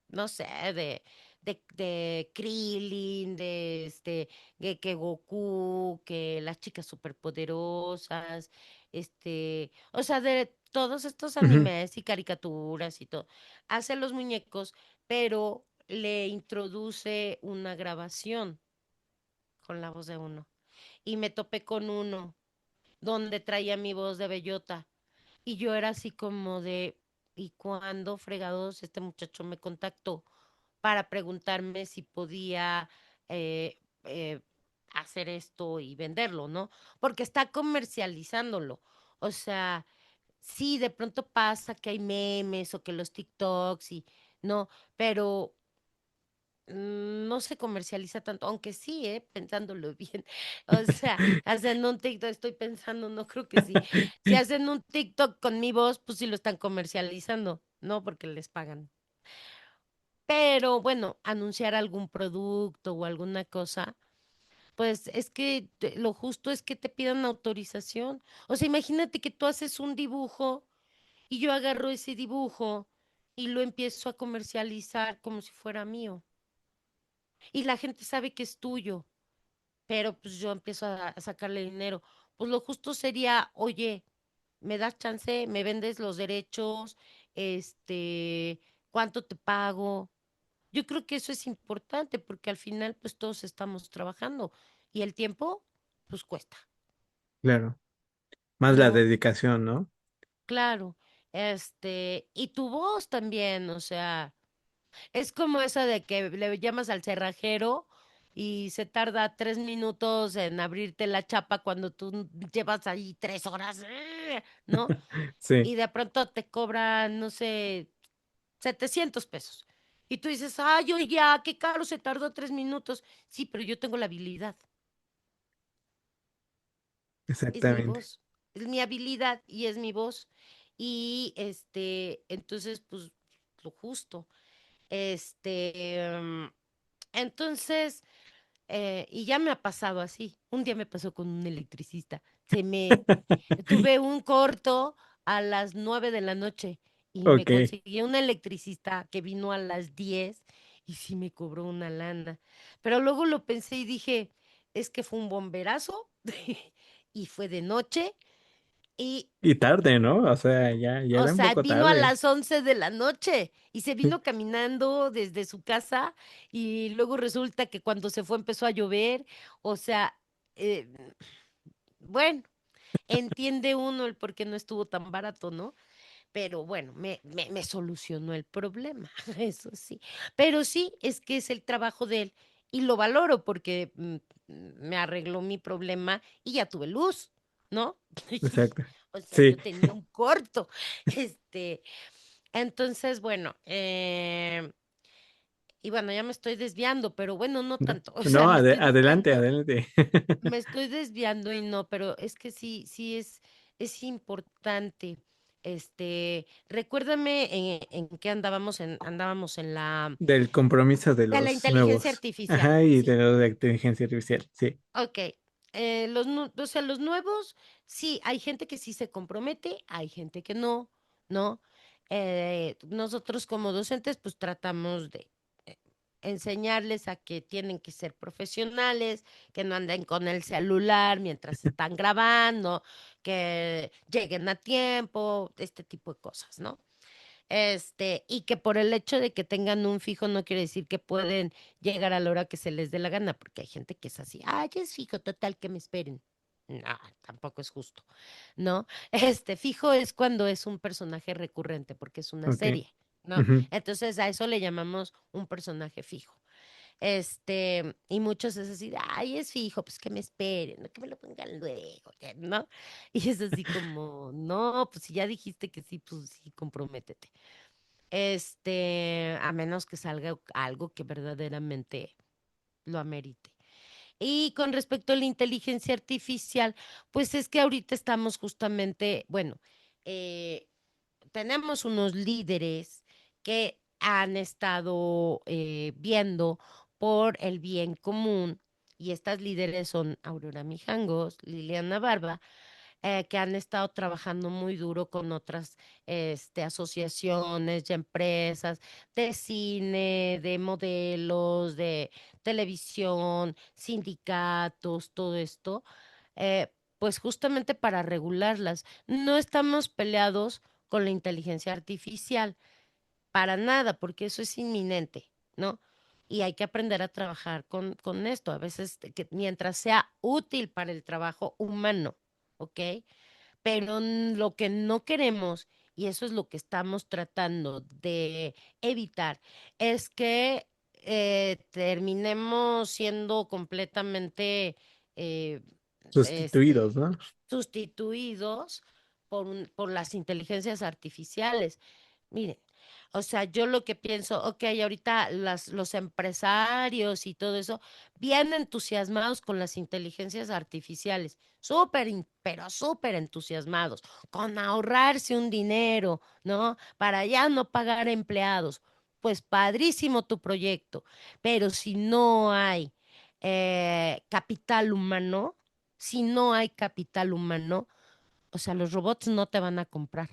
no sé, de Krillin, que Goku, que las chicas superpoderosas, o sea, de todos estos Ujú. animes y caricaturas y todo. Hace los muñecos, pero le introduce una grabación con la voz de uno. Y me topé con uno donde traía mi voz de bellota. Y yo era así como de, ¿y cuándo fregados este muchacho me contactó para preguntarme si podía eh, eh, hacer esto y venderlo, ¿no? Porque está comercializándolo. O sea, sí, de pronto pasa que hay memes o que los TikToks y no, pero no se comercializa tanto, aunque sí, pensándolo bien. O sea, hacen un TikTok, estoy pensando, no creo que sí. Si hacen un TikTok con mi voz, pues sí lo están comercializando, ¿no? Porque les pagan. Pero bueno, anunciar algún producto o alguna cosa, pues es que lo justo es que te pidan autorización. O sea, imagínate que tú haces un dibujo y yo agarro ese dibujo y lo empiezo a comercializar como si fuera mío. Y la gente sabe que es tuyo, pero pues yo empiezo a sacarle dinero. Pues lo justo sería, oye, ¿me das chance? ¿Me vendes los derechos? ¿Cuánto te pago? Yo creo que eso es importante porque al final pues todos estamos trabajando y el tiempo pues cuesta, Claro, más la ¿no? dedicación, ¿no? Claro, y tu voz también, o sea, es como esa de que le llamas al cerrajero y se tarda 3 minutos en abrirte la chapa cuando tú llevas ahí 3 horas, ¿no? Sí, Y de pronto te cobran, no sé, 700 pesos. Y tú dices, ay, oye, ya, qué caro, se tardó 3 minutos. Sí, pero yo tengo la habilidad. Es mi exactamente. voz. Es mi habilidad y es mi voz. Y entonces, pues, lo justo. Este, mm, entonces, y ya me ha pasado así. Un día me pasó con un electricista. Tuve un corto a las 9 de la noche y me Ok, conseguí un electricista que vino a las 10 y sí me cobró una lana. Pero luego lo pensé y dije, es que fue un bomberazo y fue de noche y, y tarde, ¿no? O sea, ya o era un sea, poco vino a tarde. las 11 de la noche y se vino caminando desde su casa y luego resulta que cuando se fue empezó a llover. O sea, eh, bueno, entiende uno el por qué no estuvo tan barato, ¿no? Pero bueno, me solucionó el problema, eso sí. Pero sí, es que es el trabajo de él y lo valoro porque me arregló mi problema y ya tuve luz, ¿no? Exacto. O sea, Sí. yo tenía un corto. Este, entonces, bueno, y bueno, ya me estoy desviando, pero bueno, no No, tanto. O sea, no, me estoy adelante, desviando. adelante. Me estoy desviando y no, pero es que sí, sí es importante. Recuérdame en qué andábamos Del compromiso de de la los inteligencia nuevos. artificial, Ajá, y de sí. lo de inteligencia artificial. Sí, Ok. O sea, los nuevos, sí, hay gente que sí se compromete, hay gente que no, ¿no? Nosotros como docentes, pues tratamos de eh, enseñarles a que tienen que ser profesionales, que no anden con el celular mientras están grabando, que lleguen a tiempo, este tipo de cosas, ¿no? Y que por el hecho de que tengan un fijo no quiere decir que pueden llegar a la hora que se les dé la gana, porque hay gente que es así, ay, es fijo, total, que me esperen. No, tampoco es justo, ¿no? Fijo es cuando es un personaje recurrente, porque es una ok. serie, ¿no? Ujú. Entonces a eso le llamamos un personaje fijo. Y muchos es así, ay, es fijo, pues que me esperen, no que me lo pongan luego, ya, ¿no? Y es así como, no, pues si ya dijiste que sí, pues sí, comprométete. A menos que salga algo que verdaderamente lo amerite. Y con respecto a la inteligencia artificial, pues es que ahorita estamos justamente, bueno, eh, tenemos unos líderes que han estado viendo por el bien común y estas líderes son Aurora Mijangos, Liliana Barba, que han estado trabajando muy duro con otras asociaciones y empresas de cine, de modelos, de televisión, sindicatos, todo esto, pues justamente para regularlas. No estamos peleados con la inteligencia artificial, para nada, porque eso es inminente, ¿no? Y hay que aprender a trabajar con esto, a veces que mientras sea útil para el trabajo humano, ¿ok? Pero lo que no queremos, y eso es lo que estamos tratando de evitar, es que terminemos siendo completamente eh, este, Sustituidos, ¿no? sustituidos por las inteligencias artificiales. Miren, o sea, yo lo que pienso, ok, ahorita los empresarios y todo eso, bien entusiasmados con las inteligencias artificiales, pero súper entusiasmados, con ahorrarse un dinero, ¿no? Para ya no pagar empleados. Pues padrísimo tu proyecto, pero si no hay capital humano, si no hay capital humano, o sea, los robots no te van a comprar.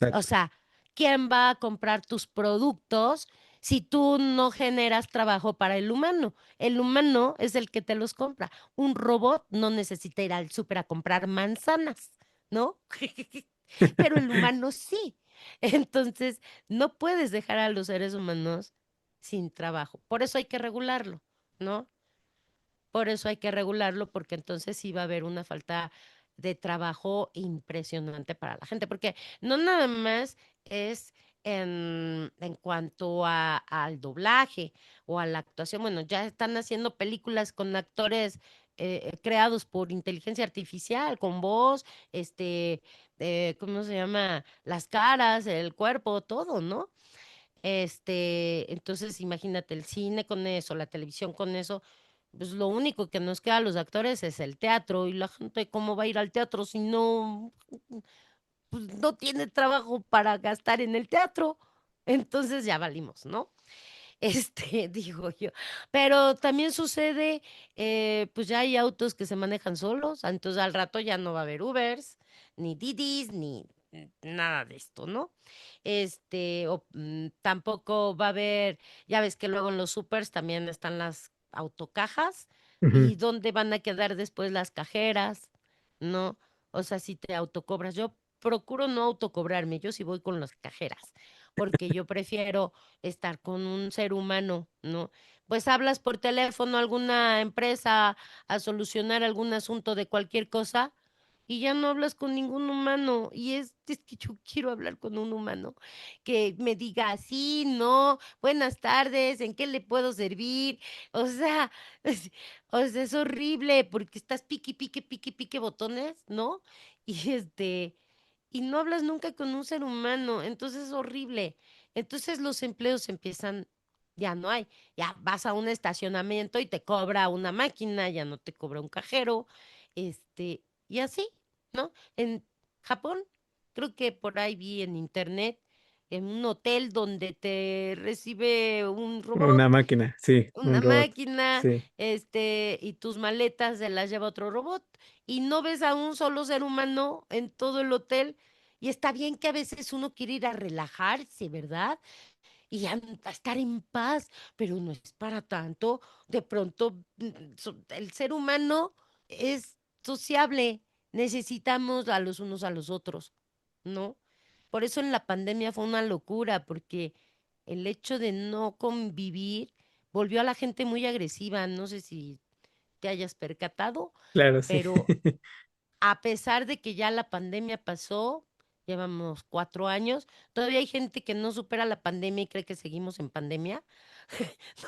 O Exacto. sea, ¿quién va a comprar tus productos si tú no generas trabajo para el humano? El humano es el que te los compra. Un robot no necesita ir al súper a comprar manzanas, ¿no? Pero el humano sí. Entonces, no puedes dejar a los seres humanos sin trabajo. Por eso hay que regularlo, ¿no? Por eso hay que regularlo, porque entonces sí va a haber una falta de trabajo impresionante para la gente, porque no nada más es en cuanto al doblaje o a la actuación. Bueno, ya están haciendo películas con actores creados por inteligencia artificial, con voz, ¿cómo se llama? Las caras, el cuerpo, todo, ¿no? Entonces imagínate el cine con eso, la televisión con eso, pues lo único que nos queda a los actores es el teatro y la gente cómo va a ir al teatro si no, pues no tiene trabajo para gastar en el teatro. Entonces ya valimos, ¿no? Digo yo. Pero también sucede, pues ya hay autos que se manejan solos, entonces al rato ya no va a haber Ubers, ni Didis, ni nada de esto, ¿no? Tampoco va a haber, ya ves que luego en los supers también están las autocajas, Ujú. y dónde van a quedar después las cajeras, ¿no? O sea, si te autocobras, yo procuro no autocobrarme, yo sí voy con las cajeras, porque yo prefiero estar con un ser humano, ¿no? Pues hablas por teléfono a alguna empresa a solucionar algún asunto de cualquier cosa y ya no hablas con ningún humano. Y es que yo quiero hablar con un humano que me diga, sí, no, buenas tardes, ¿en qué le puedo servir? O sea, o sea, es horrible porque estás pique, pique, pique, pique botones, ¿no? Y y no hablas nunca con un ser humano, entonces es horrible. Entonces los empleos empiezan, ya no hay, ya vas a un estacionamiento y te cobra una máquina, ya no te cobra un cajero, y así, ¿no? En Japón, creo que por ahí vi en internet, en un hotel donde te recibe un robot, Una máquina, sí, una un robot. máquina, Sí, y tus maletas se las lleva otro robot, y no ves a un solo ser humano en todo el hotel. Y está bien que a veces uno quiere ir a relajarse, ¿verdad? Y a estar en paz, pero no es para tanto. De pronto, el ser humano es sociable, necesitamos a los unos a los otros, ¿no? Por eso en la pandemia fue una locura, porque el hecho de no convivir volvió a la gente muy agresiva. No sé si te hayas percatado, claro, sí. pero a pesar de que ya la pandemia pasó, Llevamos 4 años. Todavía hay gente que no supera la pandemia y cree que seguimos en pandemia,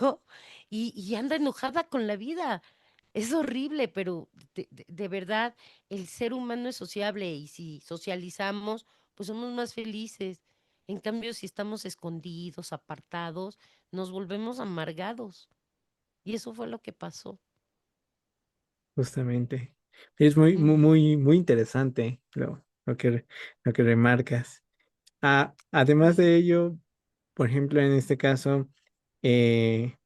¿no? Y anda enojada con la vida. Es horrible, pero de verdad, el ser humano es sociable y si socializamos, pues somos más felices. En cambio, si estamos escondidos, apartados, nos volvemos amargados. Y eso fue lo que pasó. Justamente. Es muy, muy, Ujú. muy, muy interesante lo que remarcas. Además de ello, por ejemplo, en este caso, eh,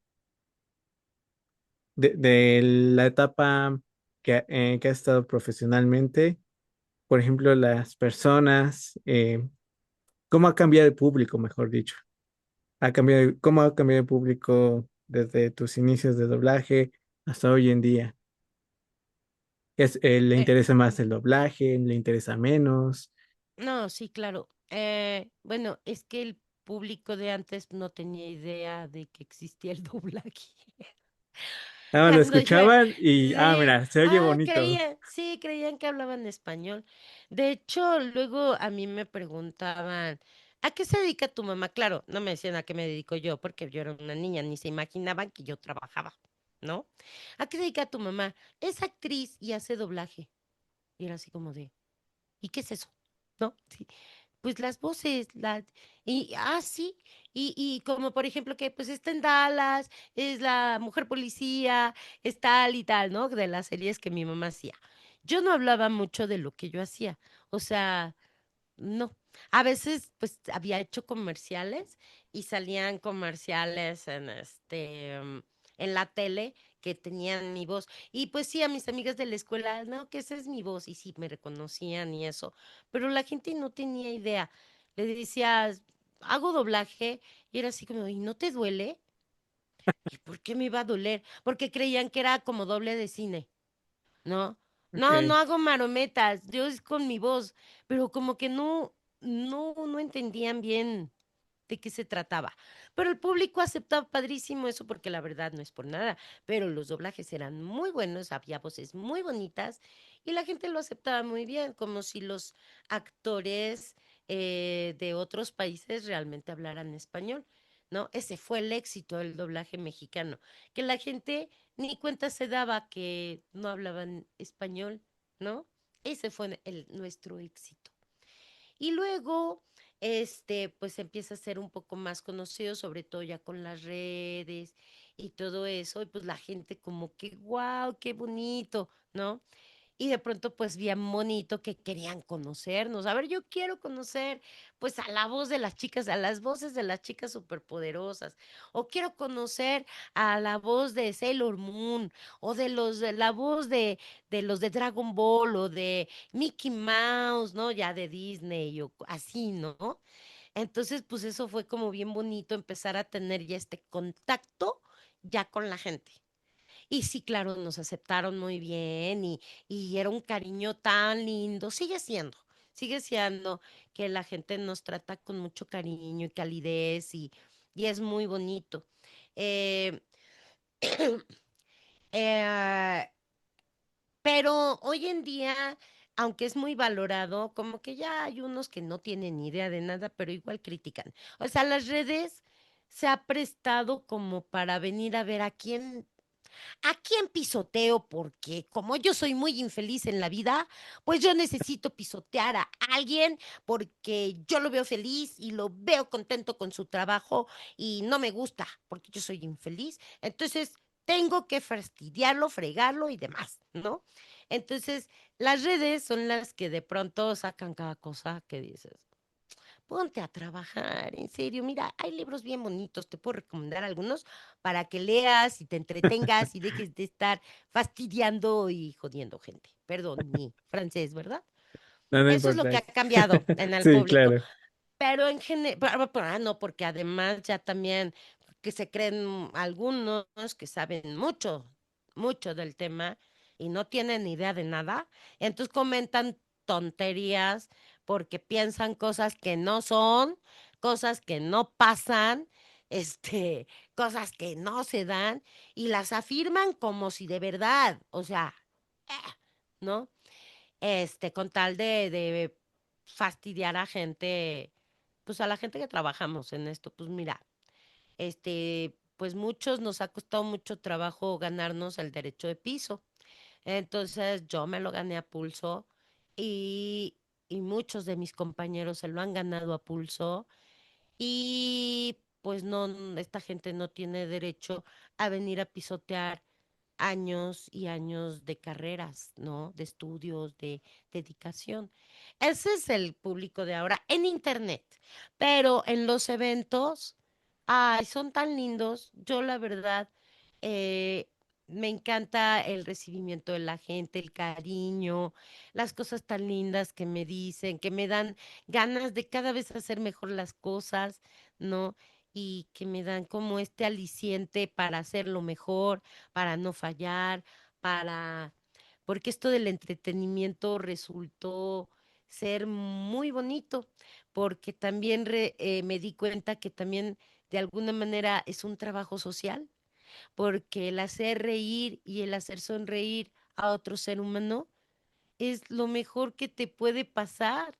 de la etapa que has estado profesionalmente, por ejemplo, las personas, ¿cómo ha cambiado el público, mejor dicho? ¿Cómo ha cambiado el público desde tus inicios de doblaje hasta hoy en día? ¿Le Eh, interesa más el doblaje? ¿Le interesa menos? no, sí, claro. Bueno, es que el público de antes no tenía idea de que existía el doblaje. Lo Cuando yo, escuchaban y, sí, mira, se oye bonito. creían, sí, creían que hablaban español. De hecho, luego a mí me preguntaban, ¿a qué se dedica tu mamá? Claro, no me decían a qué me dedico yo, porque yo era una niña, ni se imaginaban que yo trabajaba, ¿no? ¿A qué se dedica tu mamá? Es actriz y hace doblaje. Y era así como de, ¿y qué es eso? ¿No? Sí. Pues las voces, sí, y como por ejemplo que pues está en Dallas, es la mujer policía, es tal y tal, ¿no? De las series que mi mamá hacía. Yo no hablaba mucho de lo que yo hacía, o sea, no. A veces, pues, había hecho comerciales y salían comerciales en la tele que tenían mi voz. Y pues sí, a mis amigas de la escuela, no, que esa es mi voz. Y sí, me reconocían y eso. Pero la gente no tenía idea. Le decías, hago doblaje. Y era así como, ¿y no te duele? ¿Y por qué me iba a doler? Porque creían que era como doble de cine. ¿No? No, no Ok. hago marometas, yo es con mi voz, pero como que no entendían bien de qué se trataba. Pero el público aceptaba padrísimo eso porque la verdad no es por nada, pero los doblajes eran muy buenos, había voces muy bonitas y la gente lo aceptaba muy bien, como si los actores de otros países realmente hablaran español, ¿no? Ese fue el éxito del doblaje mexicano, que la gente ni cuenta se daba que no hablaban español, ¿no? Ese fue nuestro éxito. Y luego, pues empieza a ser un poco más conocido, sobre todo ya con las redes y todo eso, y pues la gente como que, wow, qué bonito, ¿no? Y de pronto pues bien bonito que querían conocernos. A ver, yo quiero conocer pues a la voz de las chicas, a las voces de las chicas superpoderosas. O quiero conocer a la voz de Sailor Moon o de la voz de los de Dragon Ball o de Mickey Mouse, ¿no? Ya de Disney o así, ¿no? Entonces pues eso fue como bien bonito empezar a tener ya este contacto ya con la gente. Y sí, claro, nos aceptaron muy bien y era un cariño tan lindo, sigue siendo que la gente nos trata con mucho cariño y calidez y es muy bonito. Eh, eh, pero hoy en día, aunque es muy valorado, como que ya hay unos que no tienen ni idea de nada, pero igual critican. O sea, las redes se ha prestado como para venir a ver ¿a quién pisoteo? Porque como yo soy muy infeliz en la vida, pues yo necesito pisotear a alguien porque yo lo veo feliz y lo veo contento con su trabajo y no me gusta porque yo soy infeliz. Entonces tengo que fastidiarlo, fregarlo y demás, ¿no? Entonces las redes son las que de pronto sacan cada cosa que dices. Ponte a trabajar, en serio. Mira, hay libros bien bonitos, te puedo recomendar algunos para que leas y te entretengas y dejes de estar fastidiando y jodiendo gente. Perdón, mi francés, ¿verdad? No, no Eso es lo importa. que ha cambiado en el Sí, público. claro. Pero en general, no, porque además ya también que se creen algunos que saben mucho, mucho del tema y no tienen idea de nada, entonces comentan tonterías porque piensan cosas que no son, cosas que no pasan, cosas que no se dan y las afirman como si de verdad, o sea, eh, ¿no? Con tal de fastidiar a gente, pues a la gente que trabajamos en esto. Pues mira, pues muchos nos ha costado mucho trabajo ganarnos el derecho de piso. Entonces yo me lo gané a pulso y, y muchos de mis compañeros se lo han ganado a pulso y pues no, esta gente no tiene derecho a venir a pisotear años y años de carreras, ¿no? De estudios, de dedicación. Ese es el público de ahora en internet, pero en los eventos, ay, son tan lindos. Yo la verdad, eh, me encanta el recibimiento de la gente, el cariño, las cosas tan lindas que me dicen, que me dan ganas de cada vez hacer mejor las cosas, ¿no? Y que me dan como este aliciente para hacerlo mejor, para no fallar, para... porque esto del entretenimiento resultó ser muy bonito, porque también me di cuenta que también de alguna manera es un trabajo social, porque el hacer reír y el hacer sonreír a otro ser humano es lo mejor que te puede pasar,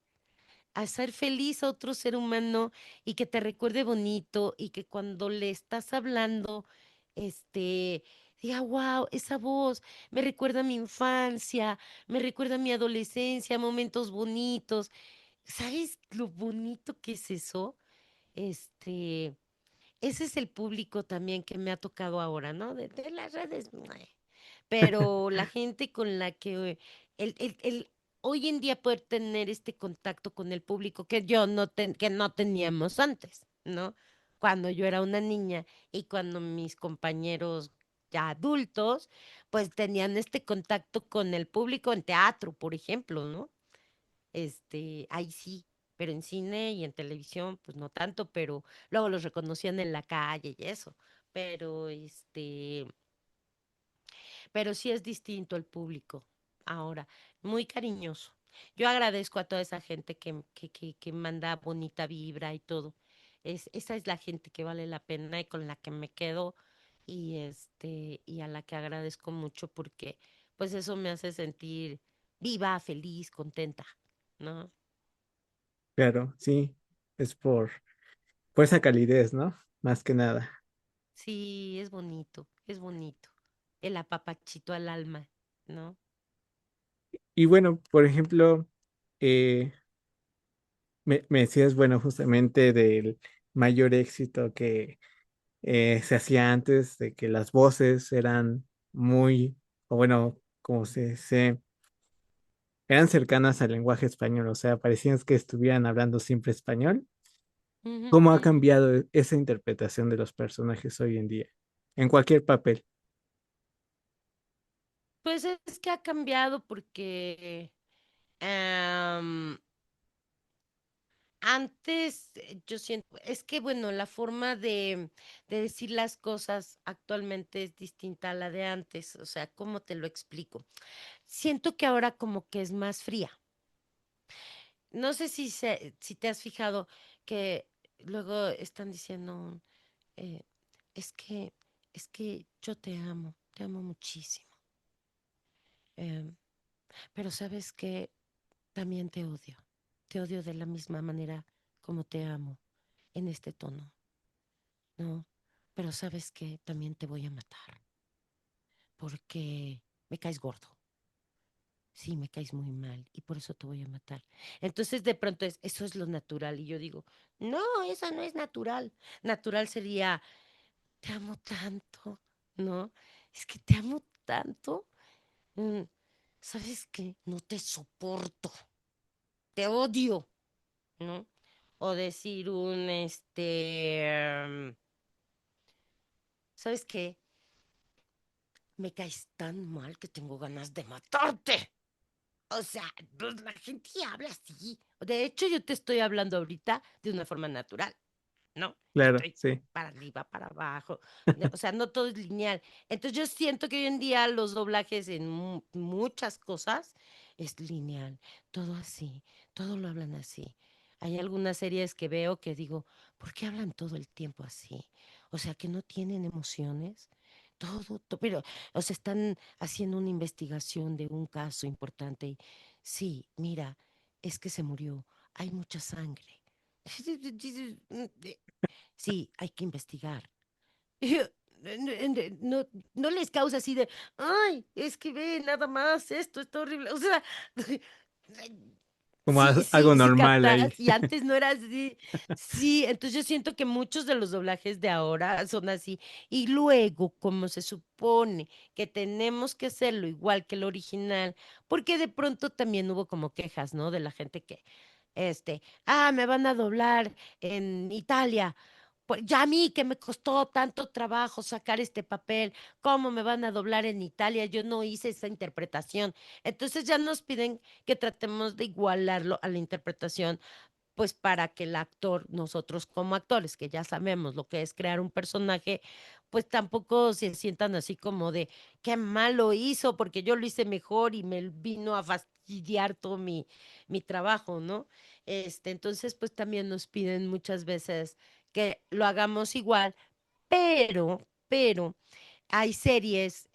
hacer feliz a otro ser humano y que te recuerde bonito y que cuando le estás hablando, este, diga, wow, esa voz me recuerda a mi infancia, me recuerda a mi adolescencia, momentos bonitos. ¿Sabes lo bonito que es eso? Este, ese es el público también que me ha tocado ahora, ¿no? De las redes. Pero la gente con la que hoy en día poder tener este contacto con el público que que no teníamos antes, ¿no? Cuando yo era una niña y cuando mis compañeros ya adultos, pues tenían este contacto con el público en teatro, por ejemplo, ¿no? Ahí sí, pero en cine y en televisión, pues no tanto, pero luego los reconocían en la calle y eso. Pero pero sí es distinto el público ahora, muy cariñoso. Yo agradezco a toda esa gente que manda bonita vibra y todo. Esa es la gente que vale la pena y con la que me quedo y a la que agradezco mucho porque pues eso me hace sentir viva, feliz, contenta, ¿no? Claro, sí, es por esa calidez, ¿no? Más que nada. Sí, es bonito, es bonito. El apapachito al alma, ¿no? Y bueno, por ejemplo, eh, me decías, bueno, justamente del mayor éxito que se hacía antes, de que las voces eran muy, o bueno, como se eran cercanas al lenguaje español, o sea, parecían que estuvieran hablando siempre español. Ujú, ¿Cómo ha ujú. cambiado esa interpretación de los personajes hoy en día? En cualquier papel. Pues es que ha cambiado porque antes yo siento, es que bueno, la forma de decir las cosas actualmente es distinta a la de antes, o sea, ¿cómo te lo explico? Siento que ahora como que es más fría. No sé si te has fijado que luego están diciendo, eh, es que, es que yo te amo muchísimo, em, pero sabes que también te odio de la misma manera como te amo en este tono. No, pero sabes que también te voy a matar porque me caes gordo. Sí, me caes muy mal y por eso te voy a matar. Entonces de pronto eso es lo natural y yo digo, no, eso no es natural. Natural sería, te amo tanto, ¿no? Es que te amo tanto. mm, ¿Sabes qué? No te soporto, te odio, ¿no? O decir ¿sabes qué? Me caes tan mal que tengo ganas de matarte. O sea, pues la gente habla así. De hecho, yo te estoy hablando ahorita de una forma natural, ¿no? Yo Claro, estoy sí, para arriba, para abajo. O sea, no todo es lineal. Entonces, yo siento que hoy en día los doblajes en muchas cosas es lineal. Todo así, todo lo hablan así. Hay algunas series que veo que digo, ¿por qué hablan todo el tiempo así? O sea, que no tienen emociones. Pero, o sea, están haciendo una investigación de un caso importante y sí, mira, es que se murió. hay mucha sangre. Sí, hay que investigar. No, no les causa así de, ay, es que ve, nada más, esto está horrible. O sea, Como sí, algo sí, sí normal ahí. captas, y antes no era así. Sí, entonces yo siento que muchos de los doblajes de ahora son así. Y luego, como se supone que tenemos que hacerlo igual que el original, porque de pronto también hubo como quejas, ¿no? De la gente que, me van a doblar en Italia. Pues ya a mí que me costó tanto trabajo sacar este papel, ¿cómo me van a doblar en Italia? Yo no hice esa interpretación. Entonces ya nos piden que tratemos de igualarlo a la interpretación, pues para que el actor, nosotros como actores, que ya sabemos lo que es crear un personaje, pues tampoco se sientan así como de, qué mal lo hizo, porque yo lo hice mejor y me vino a fastidiar todo mi trabajo, ¿no? Entonces, pues también nos piden muchas veces que lo hagamos igual, pero hay series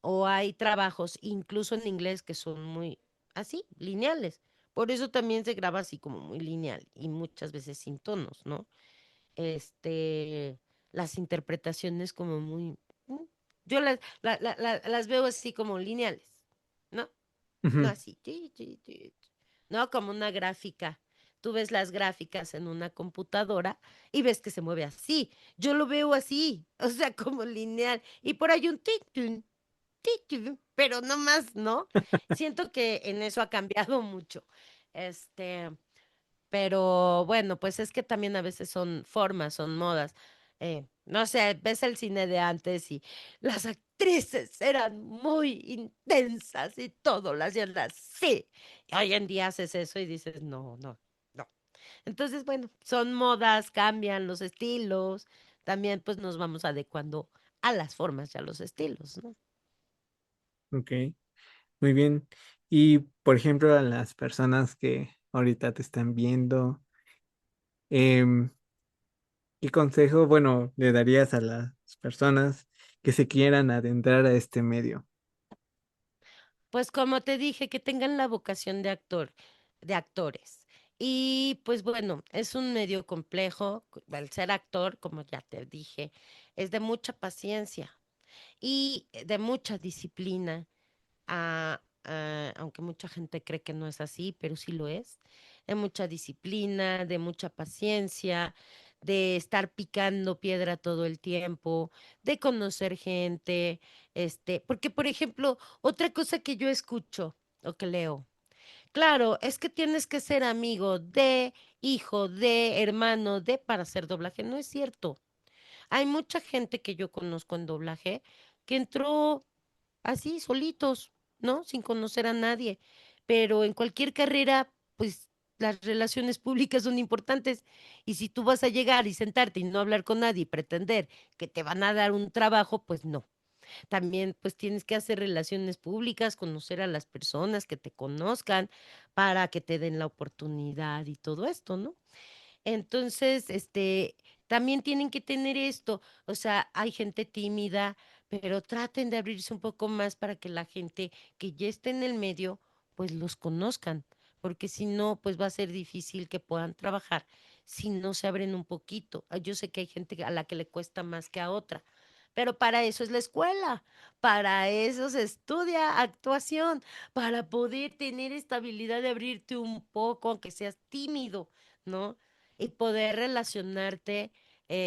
o hay trabajos, incluso en inglés, que son muy así, lineales. Por eso también se graba así como muy lineal y muchas veces sin tonos, ¿no? Este, las interpretaciones como muy, mm, yo las veo así como lineales, ¿no? No Ujú. así, no como una gráfica. Tú ves las gráficas en una computadora y ves que se mueve así. Yo lo veo así, o sea, como lineal. Y por ahí un pero no más, ¿no? Siento que en eso ha cambiado mucho. Este, pero bueno, pues es que también a veces son formas, son modas. No sé, ves el cine de antes y las actrices eran muy intensas y todo las hacían así. Y hoy en día haces eso y dices, no, no, no. Entonces, bueno, son modas, cambian los estilos. También pues nos vamos adecuando a las formas y a los estilos, ¿no? Ok, muy bien. Y por ejemplo, a las personas que ahorita te están viendo, em, ¿qué consejo, bueno, le darías a las personas que se quieran adentrar a este medio? Pues como te dije, que tengan la vocación de actor, de actores. Y pues bueno, es un medio complejo. El ser actor, como ya te dije, es de mucha paciencia y de mucha disciplina, aunque mucha gente cree que no es así, pero sí lo es, de mucha disciplina, de mucha paciencia, de estar picando piedra todo el tiempo, de conocer gente, porque por ejemplo, otra cosa que yo escucho o que leo, claro, es que tienes que ser amigo de, hijo de, hermano de para hacer doblaje, no es cierto. Hay mucha gente que yo conozco en doblaje que entró así, solitos, ¿no? Sin conocer a nadie. Pero en cualquier carrera, pues las relaciones públicas son importantes. Y si tú vas a llegar y sentarte y no hablar con nadie y pretender que te van a dar un trabajo, pues no. También pues tienes que hacer relaciones públicas, conocer a las personas que te conozcan para que te den la oportunidad y todo esto, ¿no? Entonces, también tienen que tener esto, o sea, hay gente tímida, pero traten de abrirse un poco más para que la gente que ya esté en el medio, pues los conozcan, porque si no, pues va a ser difícil que puedan trabajar si no se abren un poquito. Yo sé que hay gente a la que le cuesta más que a otra, pero para eso es la escuela, para eso se estudia actuación, para poder tener esta habilidad de abrirte un poco, aunque seas tímido, ¿no? Y poder relacionarte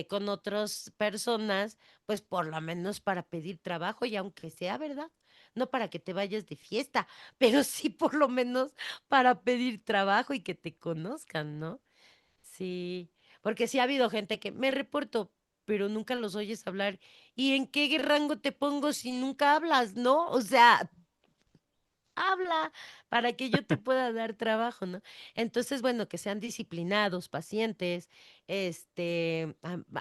con otras personas, pues por lo menos para pedir trabajo y aunque sea, ¿verdad? No para que te vayas de fiesta, pero sí por lo menos para pedir trabajo y que te conozcan, ¿no? Sí, porque sí ha habido gente que me reporto, pero nunca los oyes hablar. ¿Y en qué rango te pongo si nunca hablas, no? O sea, habla para que yo te pueda dar trabajo, ¿no? Entonces, bueno, que sean disciplinados, pacientes,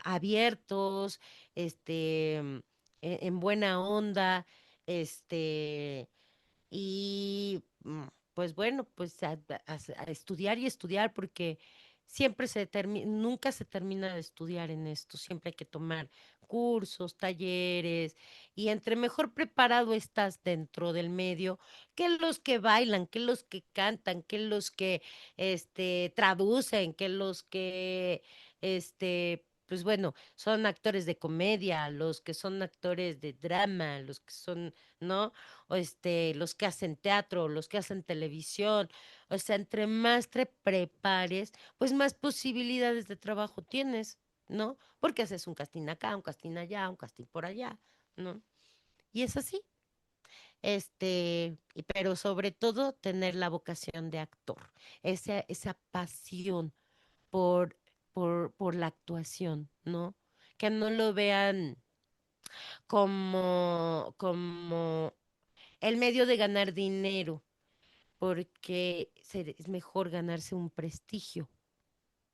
abiertos, en buena onda, este, y pues bueno, pues a estudiar y estudiar, porque nunca se termina de estudiar en esto, siempre hay que tomar cursos, talleres, y entre mejor preparado estás dentro del medio, que los que bailan, que los que cantan, que los que traducen, que los que pues bueno, son actores de comedia, los que son actores de drama, los que son, ¿no? Los que hacen teatro, los que hacen televisión. O sea, entre más te prepares, pues más posibilidades de trabajo tienes, ¿no? Porque haces un casting acá, un casting allá, un casting por allá, ¿no? Y es así. Pero sobre todo tener la vocación de actor, esa pasión por, por la actuación, ¿no? Que no lo vean como el medio de ganar dinero, porque es mejor ganarse un prestigio,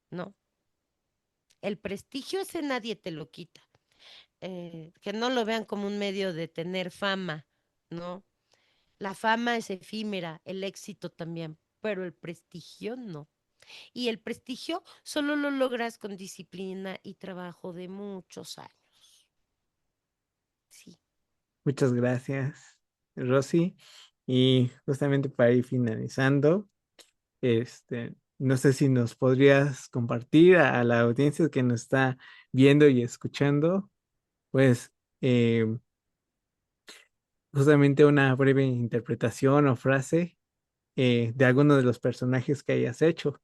¿no? El prestigio ese nadie te lo quita. Que no lo vean como un medio de tener fama, ¿no? La fama es efímera, el éxito también, pero el prestigio no. Y el prestigio solo lo logras con disciplina y trabajo de muchos años. Sí. Muchas gracias, Rosy. Y justamente para ir finalizando, no sé si nos podrías compartir a la audiencia que nos está viendo y escuchando, pues eh, justamente una breve interpretación o frase de alguno de los personajes que hayas hecho.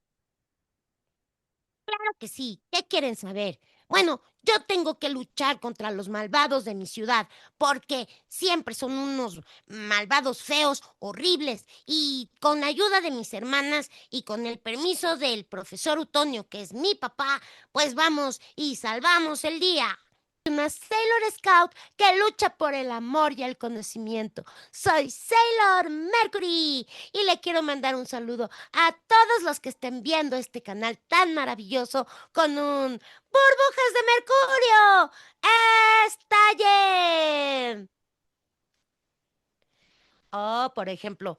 Claro que sí. ¿Qué quieren saber? Bueno, yo tengo que luchar contra los malvados de mi ciudad, porque siempre son unos malvados feos, horribles, y con ayuda de mis hermanas y con el permiso del profesor Utonio, que es mi papá, pues vamos y salvamos el día. Una Sailor Scout que lucha por el amor y el conocimiento. Soy Sailor Mercury y le quiero mandar un saludo a todos los que estén viendo este canal tan maravilloso con un burbujas de mercurio. ¡Estallen! Oh, por ejemplo,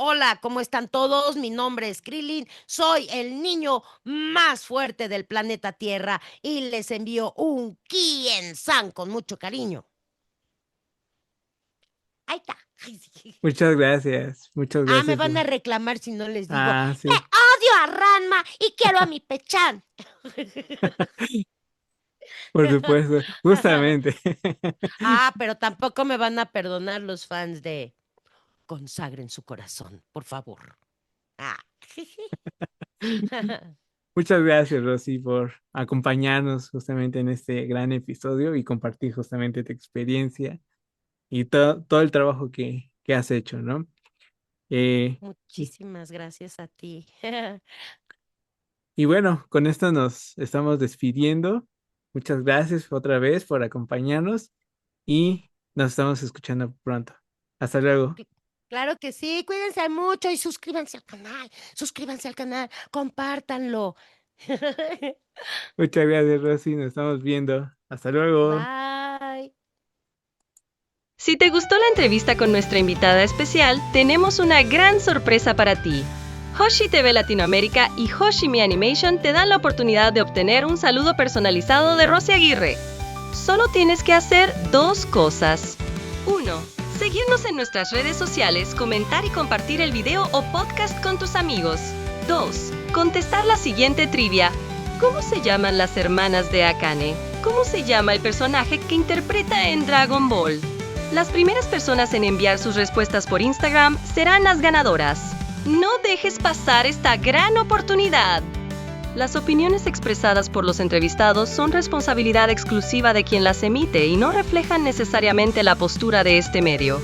hola, ¿cómo están todos? Mi nombre es Krillin, soy el niño más fuerte del planeta Tierra y les envío un Kien-san con mucho cariño. Ahí está. Muchas gracias, muchas Ah, me gracias. van a reclamar si no les digo, Ah, Le sí. odio a Ranma y quiero a mi Pechan. Por supuesto, justamente. Ah, pero tampoco me van a perdonar los fans de Consagren su corazón, por favor. Ah. Muchas gracias, Rosy, por acompañarnos justamente en este gran episodio y compartir justamente tu experiencia y todo el trabajo que has hecho, ¿no? Y, Muchísimas gracias a ti. y bueno, con esto nos estamos despidiendo. Muchas gracias otra vez por acompañarnos y nos estamos escuchando pronto. Hasta luego. Claro que sí, cuídense mucho y suscríbanse al canal, compártanlo. Muchas gracias, Rosy. Nos estamos viendo. Hasta luego. Bye. Si te gustó la entrevista con nuestra invitada especial, tenemos una gran sorpresa para ti. Hoshi TV Latinoamérica y Hoshi Me Animation te dan la oportunidad de obtener un saludo personalizado de Rosy Aguirre. Solo tienes que hacer 2 cosas. 1. Seguirnos en nuestras redes sociales, comentar y compartir el video o podcast con tus amigos. 2. Contestar la siguiente trivia. ¿Cómo se llaman las hermanas de Akane? ¿Cómo se llama el personaje que interpreta en Dragon Ball? Las primeras personas en enviar sus respuestas por Instagram serán las ganadoras. No dejes pasar esta gran oportunidad. Las opiniones expresadas por los entrevistados son responsabilidad exclusiva de quien las emite y no reflejan necesariamente la postura de este medio.